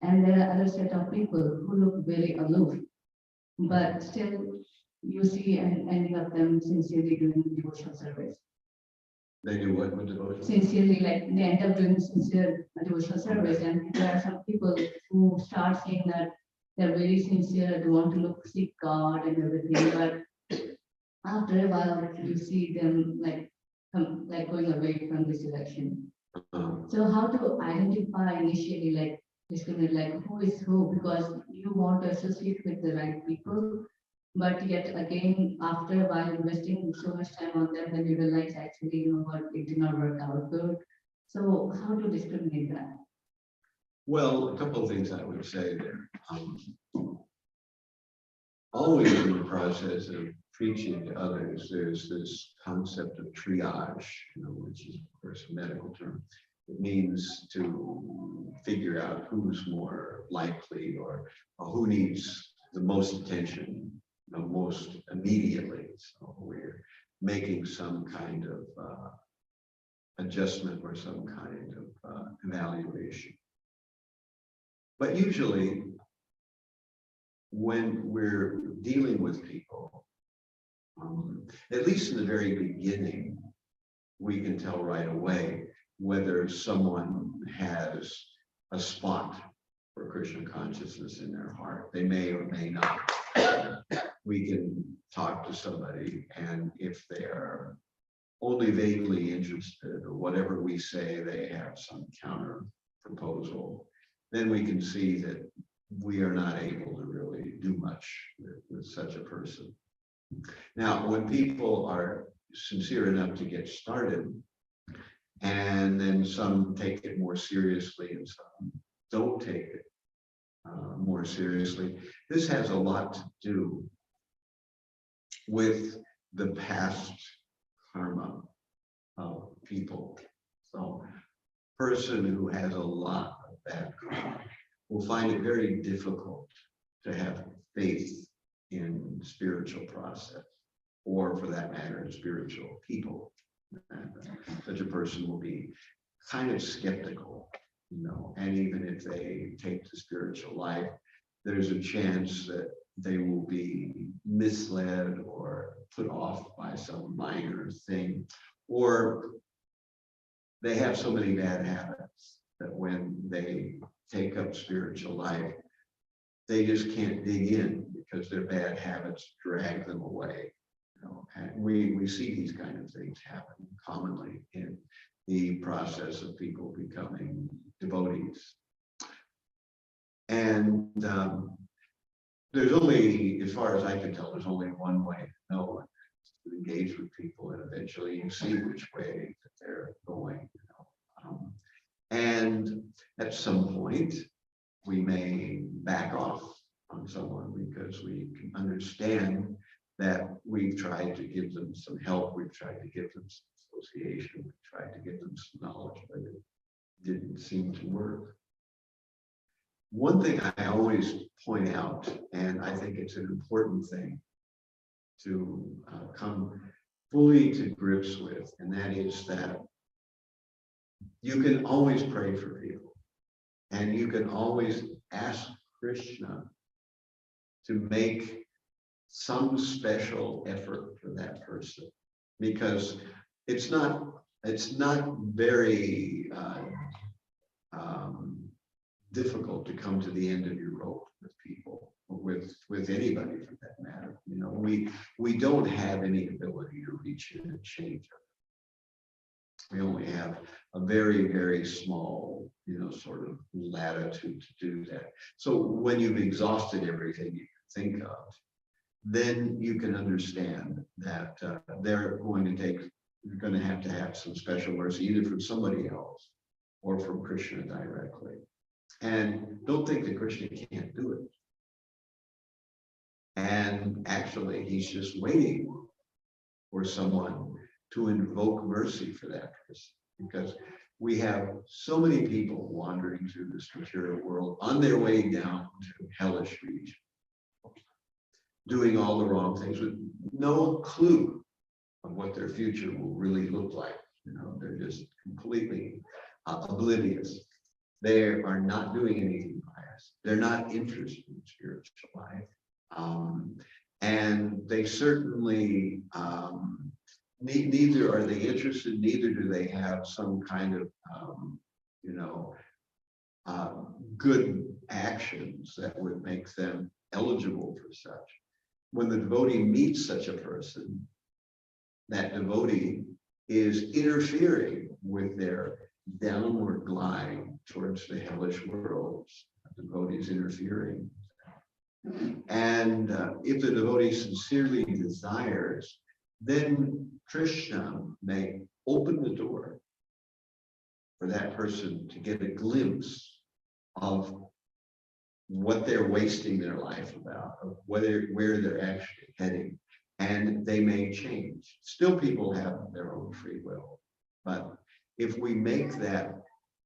And there are other set of people who look very aloof, but still you see and ending up them sincerely doing devotional service. They do what with devotion? Sincerely, like they end up doing sincere devotional service, and there are some people who start saying that they're very sincere, they want to seek God and everything, but after a while you see them like going away from this direction. So how to identify initially, like discriminate, like who is who, because you want to associate with the right people, but yet again, after a while investing so much time on them, then you realize actually, you know what, it did not work out good. So how to discriminate that? Well, a couple of things I would say there. Always in the process of preaching to others, there's this concept of triage, which is of course a medical term. It means to figure out who's more likely or who needs the most attention most immediately. So we're making some kind of adjustment or some kind of evaluation. But usually when we're dealing with people At least in the very beginning, we can tell right away whether someone has a spot for Krishna consciousness in their heart. They may or may not. We can talk to somebody, and if they are only vaguely interested, or whatever we say, they have some counter proposal, then we can see that we are not able to really do much with such a person. Now, when people are sincere enough to get started, and then some take it more seriously and some don't take it more seriously, this has a lot to do with the past karma of people. So, a person who has a lot of bad karma will find it very difficult to have faith in spiritual process, or for that matter, spiritual people. And such a person will be kind of skeptical, and even if they take the spiritual life, there's a chance that they will be misled or put off by some minor thing, or they have so many bad habits that when they take up spiritual life, they just can't dig in because their bad habits drag them away. And we see these kind of things happen commonly in the process of people becoming devotees. And there's only, as far as I can tell, there's only one way to know, to engage with people, and eventually you see which way that they're going. And at some point, we may back off on someone because we can understand that we've tried to give them some help, we've tried to give them some association, we've tried to give them some knowledge, but it didn't seem to work. One thing I always point out, and I think it's an important thing to come fully to grips with, and that is that you can always pray for people, and you can always ask Krishna to make some special effort for that person, because it's not very difficult to come to the end of your rope with people, with anybody for that matter. We don't have any ability to reach in and change it. We only have a very, very small, sort of latitude to do that. So when you've exhausted everything you can think of, then you can understand that they're going to have to have some special mercy, either from somebody else or from Krishna directly. And don't think that Krishna can't do it. And actually, he's just waiting for someone to invoke mercy for that person, because we have so many people wandering through this material world on their way down to hellish region, doing all the wrong things with no clue of what their future will really look like. They're just completely oblivious. They are not doing anything pious. They're not interested in spiritual life. And they certainly, neither are they interested, neither do they have some kind of, good actions that would make them eligible for such. When the devotee meets such a person, that devotee is interfering with their downward glide towards the hellish worlds. The devotee is interfering. And if the devotee sincerely desires, then Krishna may open the door for that person to get a glimpse of what they're wasting their life about, of where they're actually heading, and they may change. Still, people have their own free will, but if we make that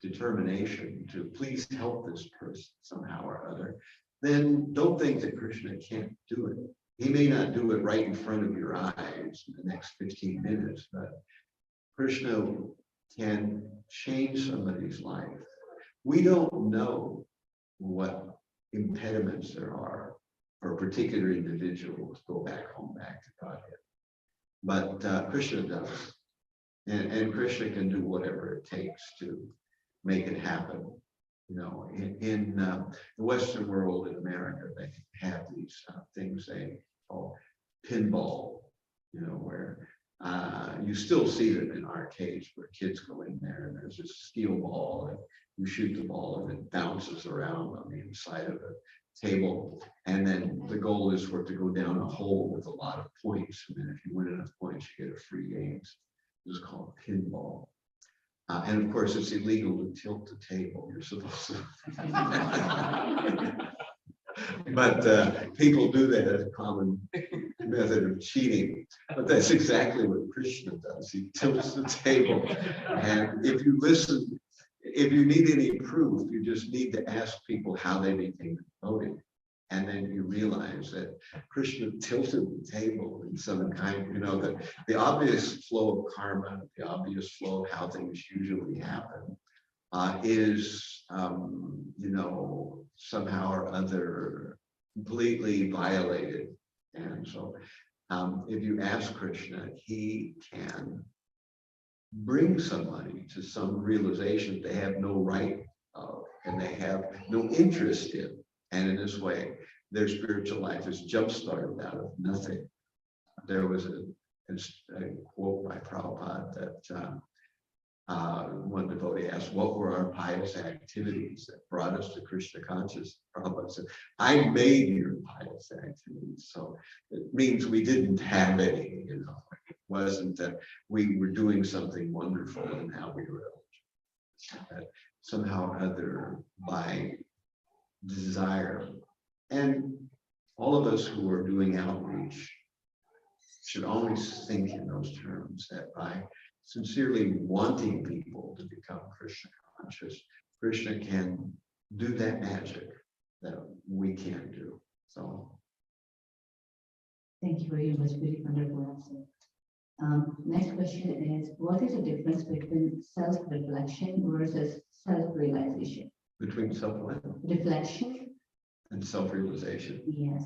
determination to please help this person somehow or other, then don't think that Krishna can't do it. He may not do it right in front of your eyes in the next 15 minutes, but Krishna can change somebody's life. We don't know what impediments there are for a particular individual to go back home, back to Godhead. but Krishna does. And Krishna can do whatever it takes to make it happen. You know, in the Western world, in America, they have these things they call pinball, you know, where you still see them in arcades where kids go in there and there's this steel ball and you shoot the ball and it bounces around on the inside of the table. And then the goal is for it to go down a hole with a lot of points. And then if you win enough points, you get a free games. It's called pinball. And of course, it's illegal to tilt the table. You're supposed to. But people do that as a common method of cheating. But that's exactly what Krishna does. He tilts the table. And if you listen, if you need any proof, you just need to ask people how they became devoted. And then you realize that Krishna tilted the table in some kind, you know, the obvious flow of karma, the obvious flow of how things usually happen is, you know, somehow or other completely violated. And so if you ask Krishna, he can bring somebody to some realization they have no right of and they have no interest in. And in this way, their spiritual life is jump-started out of nothing. There was a quote by Prabhupada that one devotee asked, what were our pious activities that brought us to Krishna consciousness? Prabhupada said, I made your pious activities. So it means we didn't have any, you know. It wasn't that we were doing something wonderful and now we were that somehow or other by desire. And all of us who are doing outreach should always think in those terms, that by sincerely wanting people to become Krishna conscious, Krishna can do that magic that we can't do. So Thank you very much, very wonderful answer. Next question is, what is the difference between self-reflection versus self-realization? between Reflection? and self-realization, Yes.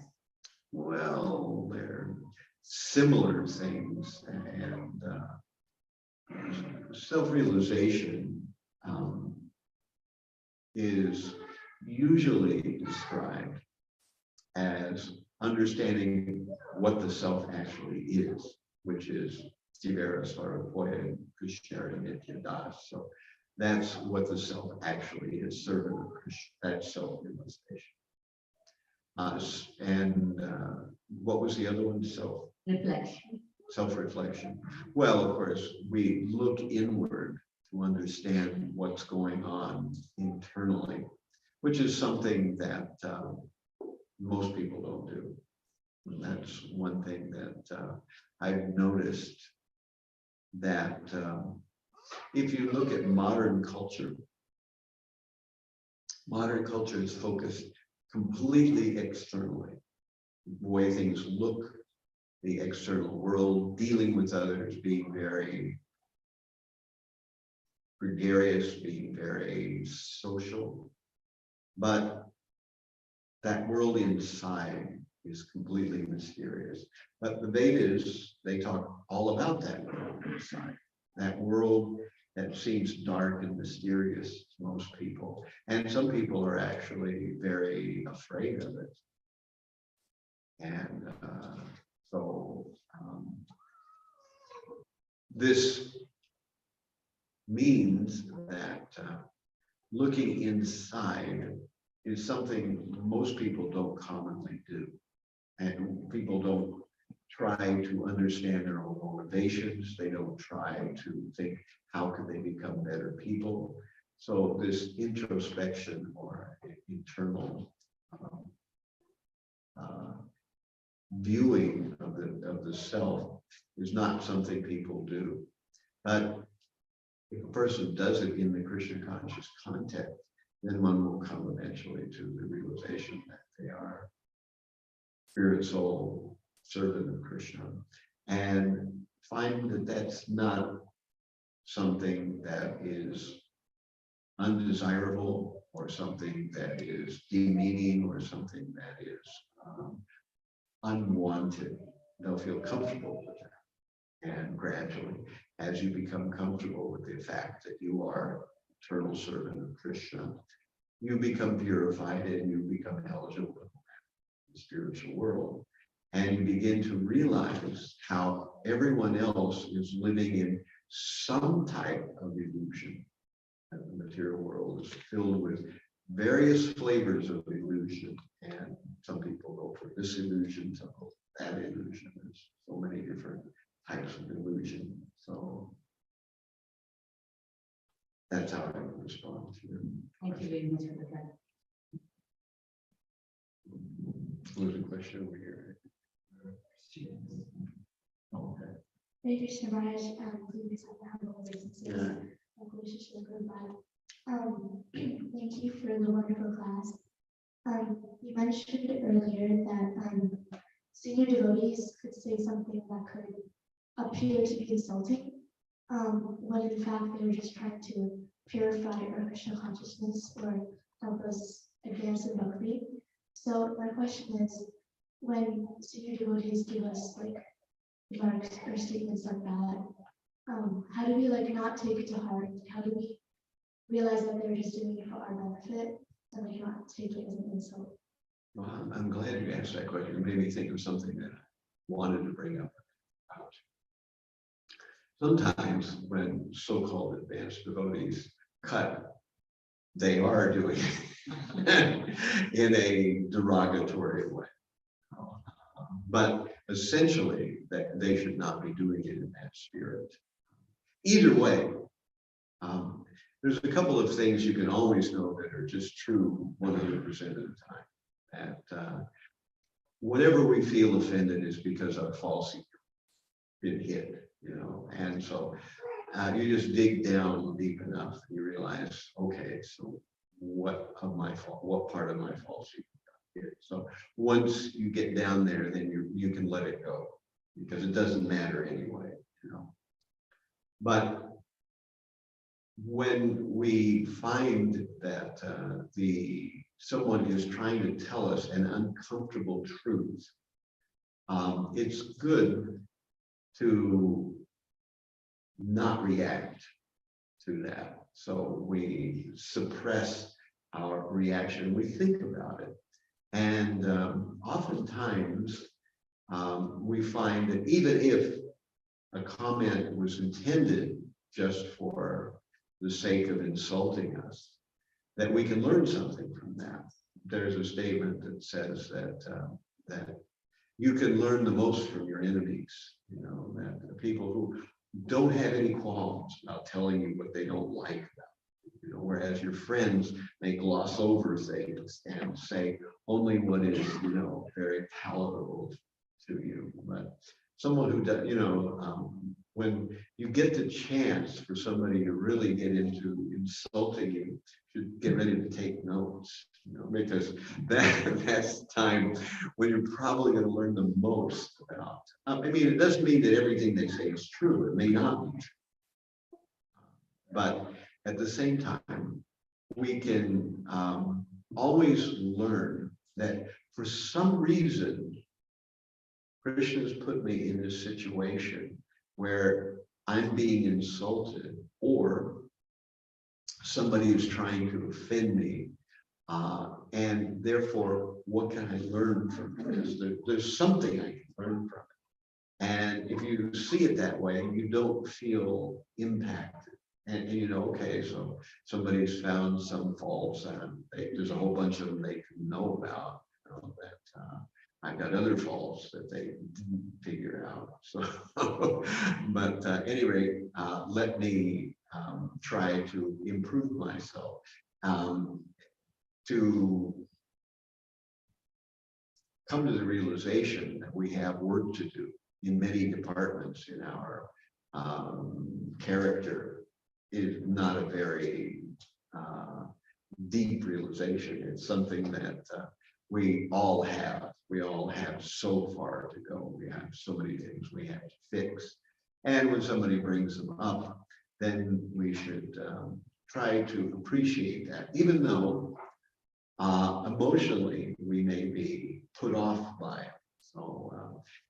well, they're similar things, and self-realization is usually described as understanding what the self actually is, which is Jivara Svarapoya Krishnara Nitya Das. So that's what the self actually is, servant of Krishna. That's self-realization. And what was the other one? Reflection. Self-reflection. Well, of course, we look inward to understand what's going on internally, which is something that most people don't do. And that's one thing that I've noticed, that if you look at modern culture is focused completely externally. The way things look, the external world, dealing with others, being very gregarious, being very social. But that world inside is completely mysterious. But the Vedas, they talk all about that world inside. That world that seems dark and mysterious to most people. And some people are actually very afraid of it. And so this means that looking inside is something most people don't commonly do. And people don't try to understand their own motivations. They don't try to think, how can they become better people? So this introspection or internal viewing of the self is not something people do. But if a person does it in the Krishna conscious context, then one will come eventually to the realization that they are spirit, soul, servant of Krishna, and find that that's not something that is undesirable or something that is demeaning or something that is unwanted. They'll feel comfortable with that. And gradually, as you become comfortable with the fact that you are eternal servant of Krishna, you become purified and you become eligible in the spiritual world. And you begin to realize how everyone else is living in some type of illusion. And the material world is filled with various flavors of illusion. And some people go for this illusion, some go for that illusion. There's so many different types of illusion. So that's how I would respond to it. Thank you very much for that. There's a question over here. Okay. Hey, Krishna Maharaj, please have humble obeisances. Thank you for the wonderful class. You mentioned earlier that senior devotees could say something that could appear to be insulting, when in fact they were just trying to purify our Krishna consciousness or help us advance in bhakti. So my question is, when senior devotees give us like remarks or statements like that, how do we like not take it to heart? How do we realize that they're just doing it for our benefit and like not take it as an insult? Well, I'm glad you asked that question. It made me think of something that I wanted to bring up. Sometimes when so-called advanced devotees cut, they are doing it in a derogatory way. But essentially, that they should not be doing it in that spirit. Either way, there's a couple of things you can always know that are just true 100% of the time. That whenever we feel offended is because our false ego been hit, you know, and so you just dig down deep enough and you realize, okay, so what of my fault? What part of my false ego got hit? So once you get down there, then you can let it go because it doesn't matter anyway, you know. But when we find that someone is trying to tell us an uncomfortable truth, it's good to not react to that. So we suppress our reaction, we think about it. And oftentimes we find that even if a comment was intended just for the sake of insulting us, that we can learn something from that. There's a statement that says that you can learn the most from your enemies, you know, that the people who don't have any qualms about telling you what they don't like about you, know, whereas your friends may gloss over things and say only what is, you know, very palatable to you. But someone who does, you know, when you get the chance for somebody to really get into insulting you, you should get ready to take notes, you know, because that's the time when you're probably going to learn the most about. I mean, it doesn't mean that everything they say is true. It may not be true. But at the same time, we can always learn that for some reason, Krishna's put me in this situation where I'm being insulted or somebody is trying to offend me. And therefore, what can I learn from this? There's something I can learn from it. And if you see it that way, you don't feel impacted. And you know, okay, so somebody's found some faults and there's a whole bunch of them they can know about, you know, that I've got other faults that they didn't figure out. So, but at any rate, let me try to improve myself, to come to the realization that we have work to do in many departments in our character is not a very deep realization. It's something that we all have. We all have so far to go. We have so many things we have to fix. And when somebody brings them up, then we should try to appreciate that, even though emotionally we may be put off by it. So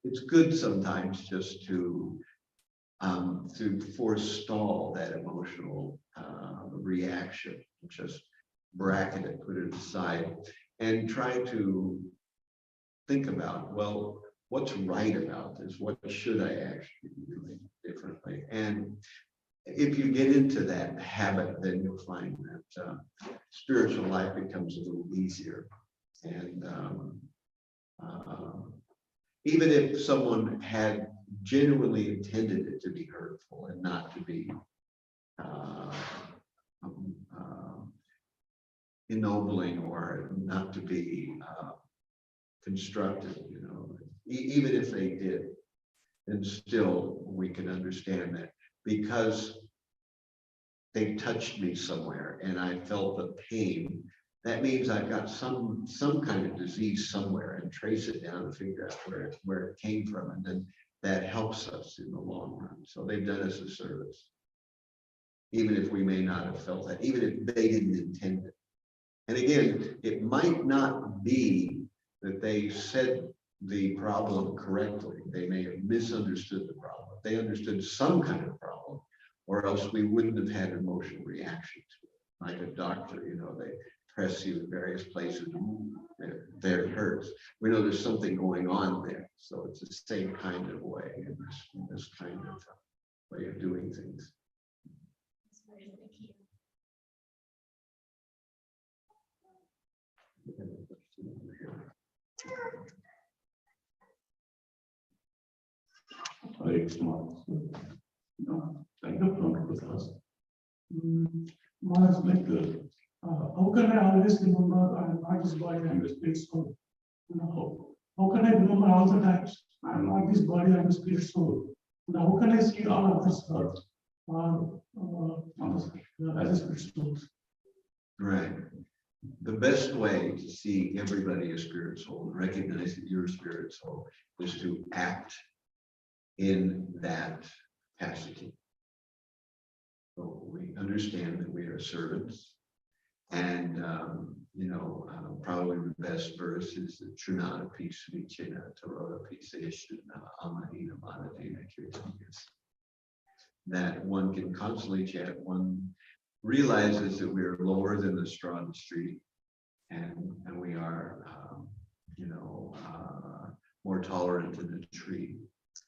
it's good sometimes just to to forestall that emotional reaction, just bracket it, put it aside, and try to think about, well, what's right about this? What should I actually be doing differently? And if you get into that habit, then you'll find that spiritual life becomes a little easier. And even if someone had genuinely intended it to be hurtful and not to be ennobling or not to be constructive, you know, even if they did, then still we can understand that because they touched me somewhere and I felt the pain, that means I've got some kind of disease somewhere, and trace it down and figure out where it came from, and then that helps us in the long run. So they've done us a service, even if we may not have felt that, even if they didn't intend it. And again, it might not be that they said the problem correctly. They may have misunderstood the problem. They understood some kind of problem, or else we wouldn't have had emotional reaction to it. Like a doctor, you know, they press you in various places. Ooh, there it hurts. We know there's something going on there. So it's the same kind of way, in this kind of way of doing things. Very smart. No, kind of not because Maharaj, like, how can I always remember I am not this body, I am the spirit soul? You know, how can I remember all the times I am not this body, I am the spirit soul? And how can I see all of this earth as a spirit soul? Right. The best way to see everybody as spirit soul and recognize that you're a spirit soul is to act in that capacity. So we understand that we are servants, and you know, probably the best verse is the Trinata Pisvichena Tarota Piseshana Amahina Manadina Kirtanias. That one can constantly chant, one realizes that we are lower than the straw in the street, and we are, you know, more tolerant than the tree.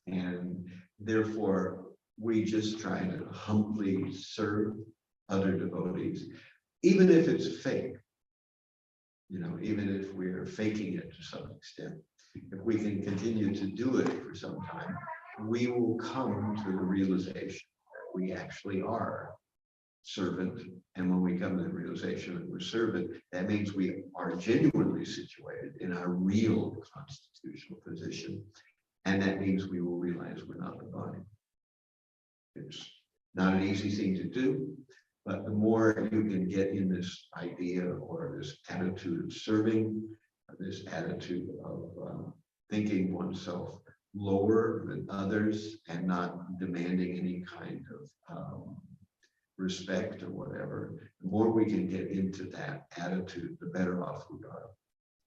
And therefore, we just try to humbly serve other devotees, even if it's fake, you know, even if we're faking it to some extent. If we can continue to do it for some time, we will come to the realization that we actually are servant. And when we come to the realization that we're servant, that means we are genuinely situated in our real constitutional position. And that means we will realize we're not the body. It's not an easy thing to do, but the more you can get in this idea or this attitude of serving, this attitude of thinking oneself lower than others and not demanding any kind of respect or whatever, the more we can get into that attitude, the better off we are.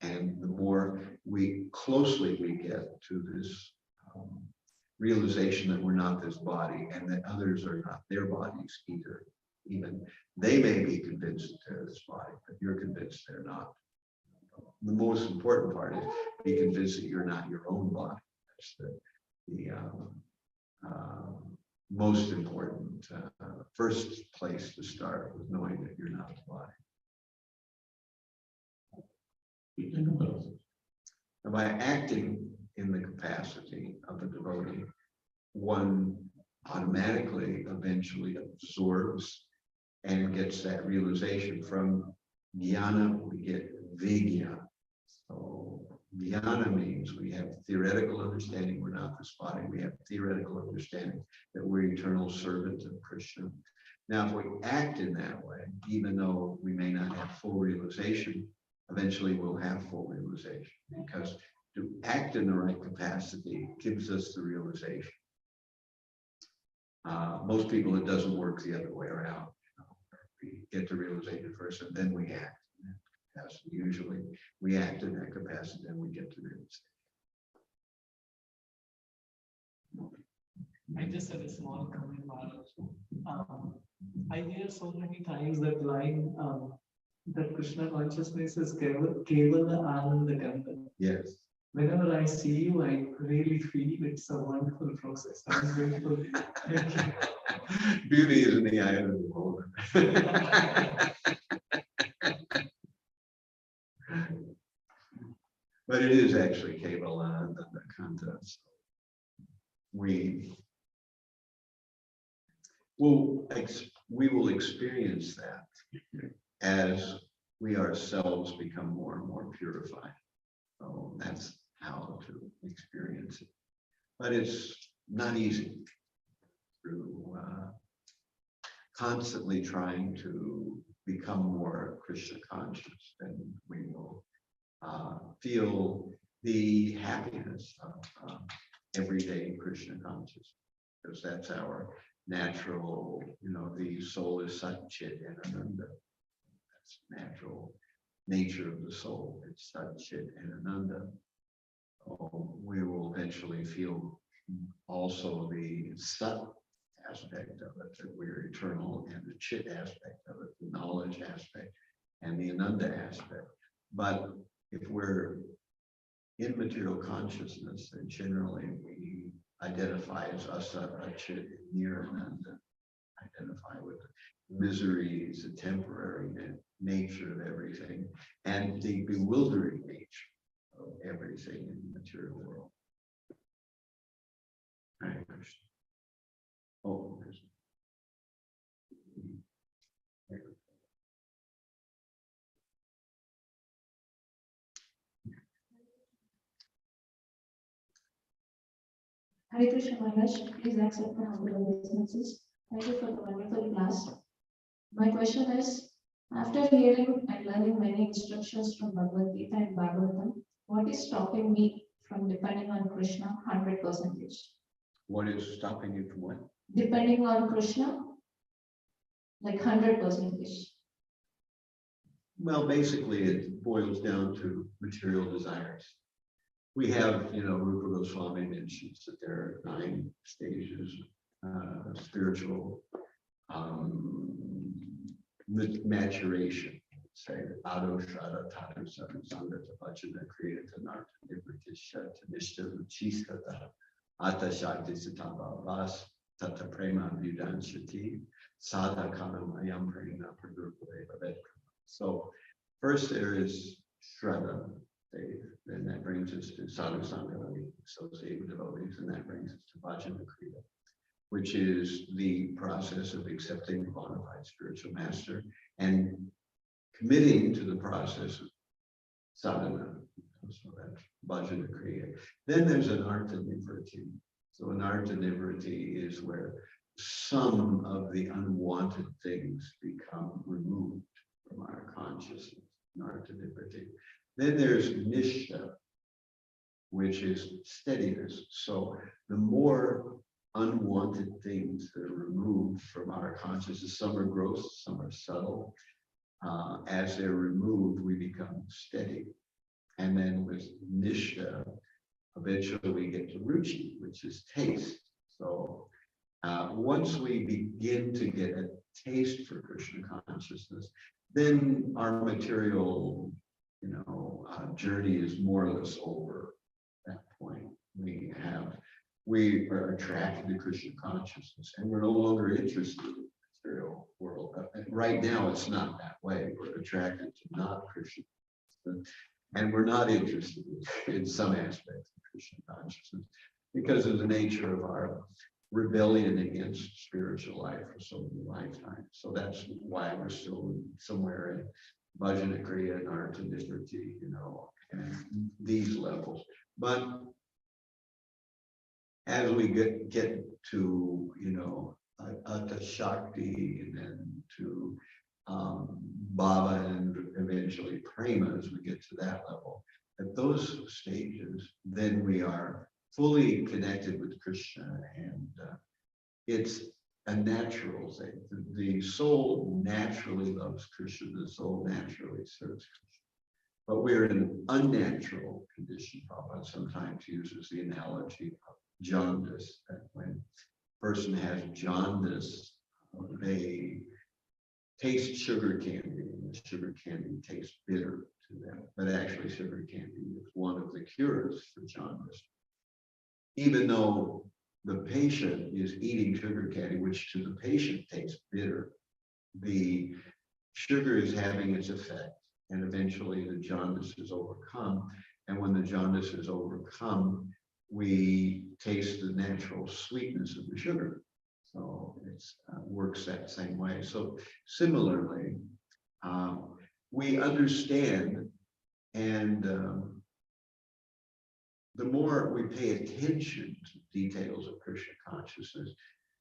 And the more closely we get to this realization that we're not this body and that others are not their bodies either. Even they may be convinced that they're this body, but you're convinced they're not. The most important part is be convinced that you're not your own body. That's the most important first place to start, with knowing that you're not the body. And by acting in the capacity of a devotee, one automatically eventually absorbs and gets that realization. From jnana, we get vijnana. So jnana means we have theoretical understanding we're not this body. We have theoretical understanding that we're eternal servants of Krishna. Now, if we act in that way, even though we may not have full realization, eventually we'll have full realization, because to act in the right capacity gives us the realization. Most people, it doesn't work the other way around. We get the realization first, and then we act. Usually, we act in that capacity, and we get to realization. I just had a small comment, Maharaj. I hear so many times that line that Krishna consciousness is Kevala Ananda Ganga. Yes. Whenever I see you, I really feel it's a wonderful process. I'm grateful. Thank you. Beauty is in the eye of the beholder. But it is actually Kevala the contest. We will experience that as we ourselves become more and more purified. So that's how to experience it. But it's not easy through constantly trying to become more Krishna conscious, and we will feel the happiness of everyday Krishna consciousness, because that's our natural, the soul is Sat Chit and Ananda. That's natural nature of the soul. It's Sat Chit and Ananda. So we will eventually feel also the Sat aspect of it, that we're eternal, and the Chit aspect of it, the knowledge aspect, and the Ananda aspect. But if we're in material consciousness, then generally we identify as Asa, Chit, Nir, Ananda, identify with the miseries, the temporary nature of everything, and the bewildering nature of everything in the material world. Hare Krishna. Oh, Krishna. Hare Krishna Maharaj, please accept my humble obeisances. Thank you for the wonderful class. My question is, after hearing and learning many instructions from Bhagavad Gita and Bhagavatam, what is stopping me from depending on Krishna 100%? What is stopping you from what? Depending on Krishna, like 100%. Well, basically, it boils down to material desires. We have, Rupa Goswami mentions that there are 9 stages of spiritual maturation. Say, Ado Shraddha Tatu Sangata Vachana Kriyata Narta Nibritisha Tanishta Ruchistata Ata Shakti Satava Vas Tata Prema Vyudan Shati Sada Kanam Ayam Prena Pradurpave. So first there is Shraddha. Then that brings us to sadhu sangha, associate with devotees, and that brings us to bhajana kriya, which is the process of accepting the bona fide spiritual master and committing to the process of sadhana. So that's bhajana kriya. Then there's an artha nivriti. So an artha nivriti is where some of the unwanted things become removed from our consciousness. An artha nivriti. Then there's nishta, which is steadiness. So the more unwanted things that are removed from our consciousness, some are gross, some are subtle. As they're removed, we become steady. And then with nishta, eventually we get to ruchi, which is taste. So once we begin to get a taste for Krishna consciousness, then our material journey is more or less over at that point. We are attracted to Krishna consciousness, and we're no longer interested in the material world. Right now, it's not that way. We're attracted to not Krishna, and we're not interested in some aspects of Krishna consciousness because of the nature of our rebellion against spiritual life for so many lifetimes. So that's why we're still somewhere in bhajana kriya and artha nivriti, and these levels. But as we get to, Atta Shakti and then to Bhava and eventually Prema, as we get to that level, at those stages, then we are fully connected with Krishna, and it's a natural thing. The soul naturally loves Krishna, the soul naturally serves Krishna. But we're in an unnatural condition. Prabhupada sometimes uses the analogy of jaundice, that when person has jaundice, they taste sugar candy, and the sugar candy tastes bitter to them. But actually, sugar candy is one of the cures for jaundice. Even though the patient is eating sugar candy, which to the patient tastes bitter, the sugar is having its effect, and eventually the jaundice is overcome. And when the jaundice is overcome, we taste the natural sweetness of the sugar. So it works that same way. So similarly, we understand, and the more we pay attention to details of Krishna consciousness,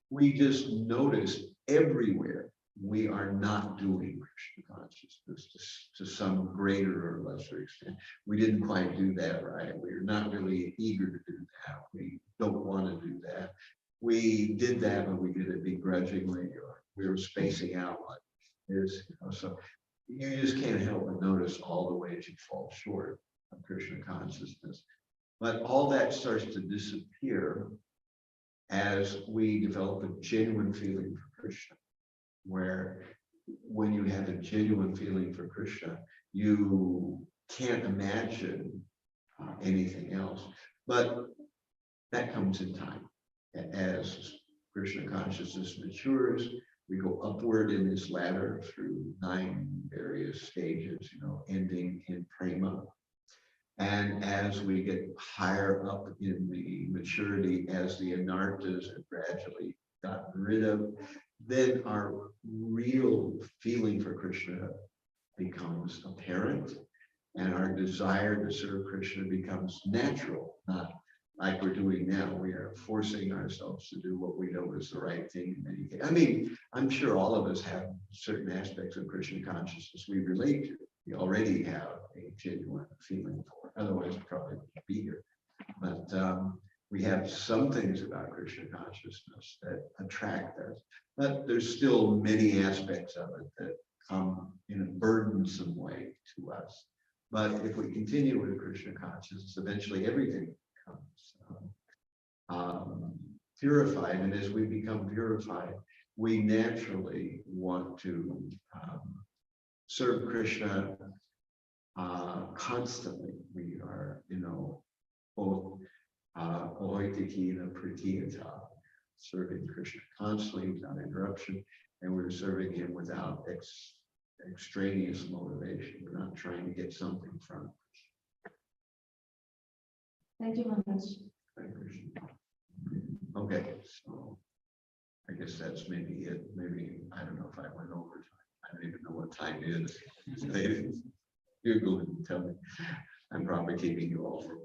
we just notice everywhere we are not doing Krishna consciousness to some greater or lesser extent. We didn't quite do that right. We're not really eager to do that. We don't want to do that. We did that, but we did it begrudgingly, or we were spacing out what is, so you just can't help but notice all the ways you fall short of Krishna consciousness. But all that starts to disappear as we develop a genuine feeling for Krishna, where when you have a genuine feeling for Krishna, you can't imagine anything else. But that comes in time. As Krishna consciousness matures, we go upward in this ladder through 9 various stages, ending in prema. And as we get higher up in the maturity, as the anartas are gradually gotten rid of, then our real feeling for Krishna becomes apparent, and our desire to serve Krishna becomes natural, not like we're doing now. We are forcing ourselves to do what we know is the right thing in many cases. I mean, I'm sure all of us have certain aspects of Krishna consciousness we relate to. We already have a genuine feeling for it. Otherwise, we probably wouldn't be here. But we have some things about Krishna consciousness that attract us. But there's still many aspects of it that come in a burdensome way to us. But if we continue with Krishna consciousness, eventually everything becomes purified. And as we become purified, we naturally want to serve Krishna constantly. We are, both oitiki and pratiyata, serving Krishna constantly without interruption, and we're serving him without extraneous motivation. We're not trying to get something from it. Thank you, Maharaj. Okay, so I guess that's maybe it. Maybe, I don't know if I went over time. I don't even know what time it is. Google it and tell me. I'm probably keeping you all from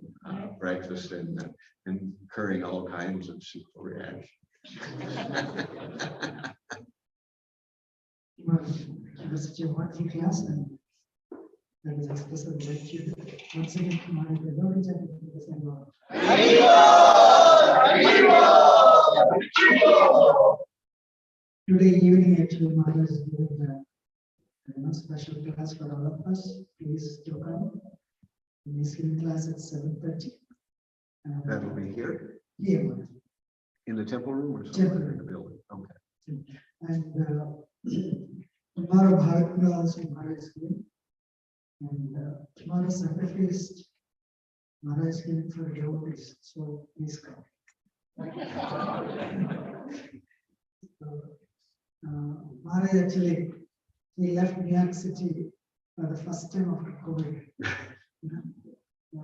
breakfast and incurring all kinds of super reactions. It was such a wonderful class, and that is expressive gratitude. Once again, to my devotees and to the same Lord. Today evening, actually, Maharaj is giving a special class for all of us. Please do come. This class at 7:30. That'll be here Yeah, Maharaj. in the temple room or somewhere Temple in the building. Okay. And tomorrow Bharat also Maharaj is giving. And tomorrow Sunday feast, Maharaj is giving for devotees. So please come. Maharaj actually, he left New York City for the first time after COVID. So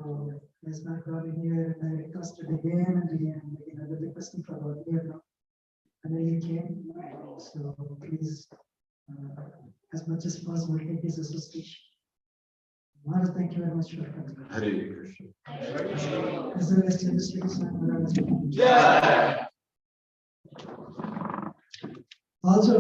he's not gone here, and I requested again and again and again. I've been requesting for about a year now. And then he came. So please, as much as possible, take his association. Maharaj, thank you very much for coming. Hare Krishna. As well as ChandrashekarSwami Maharaj. Also,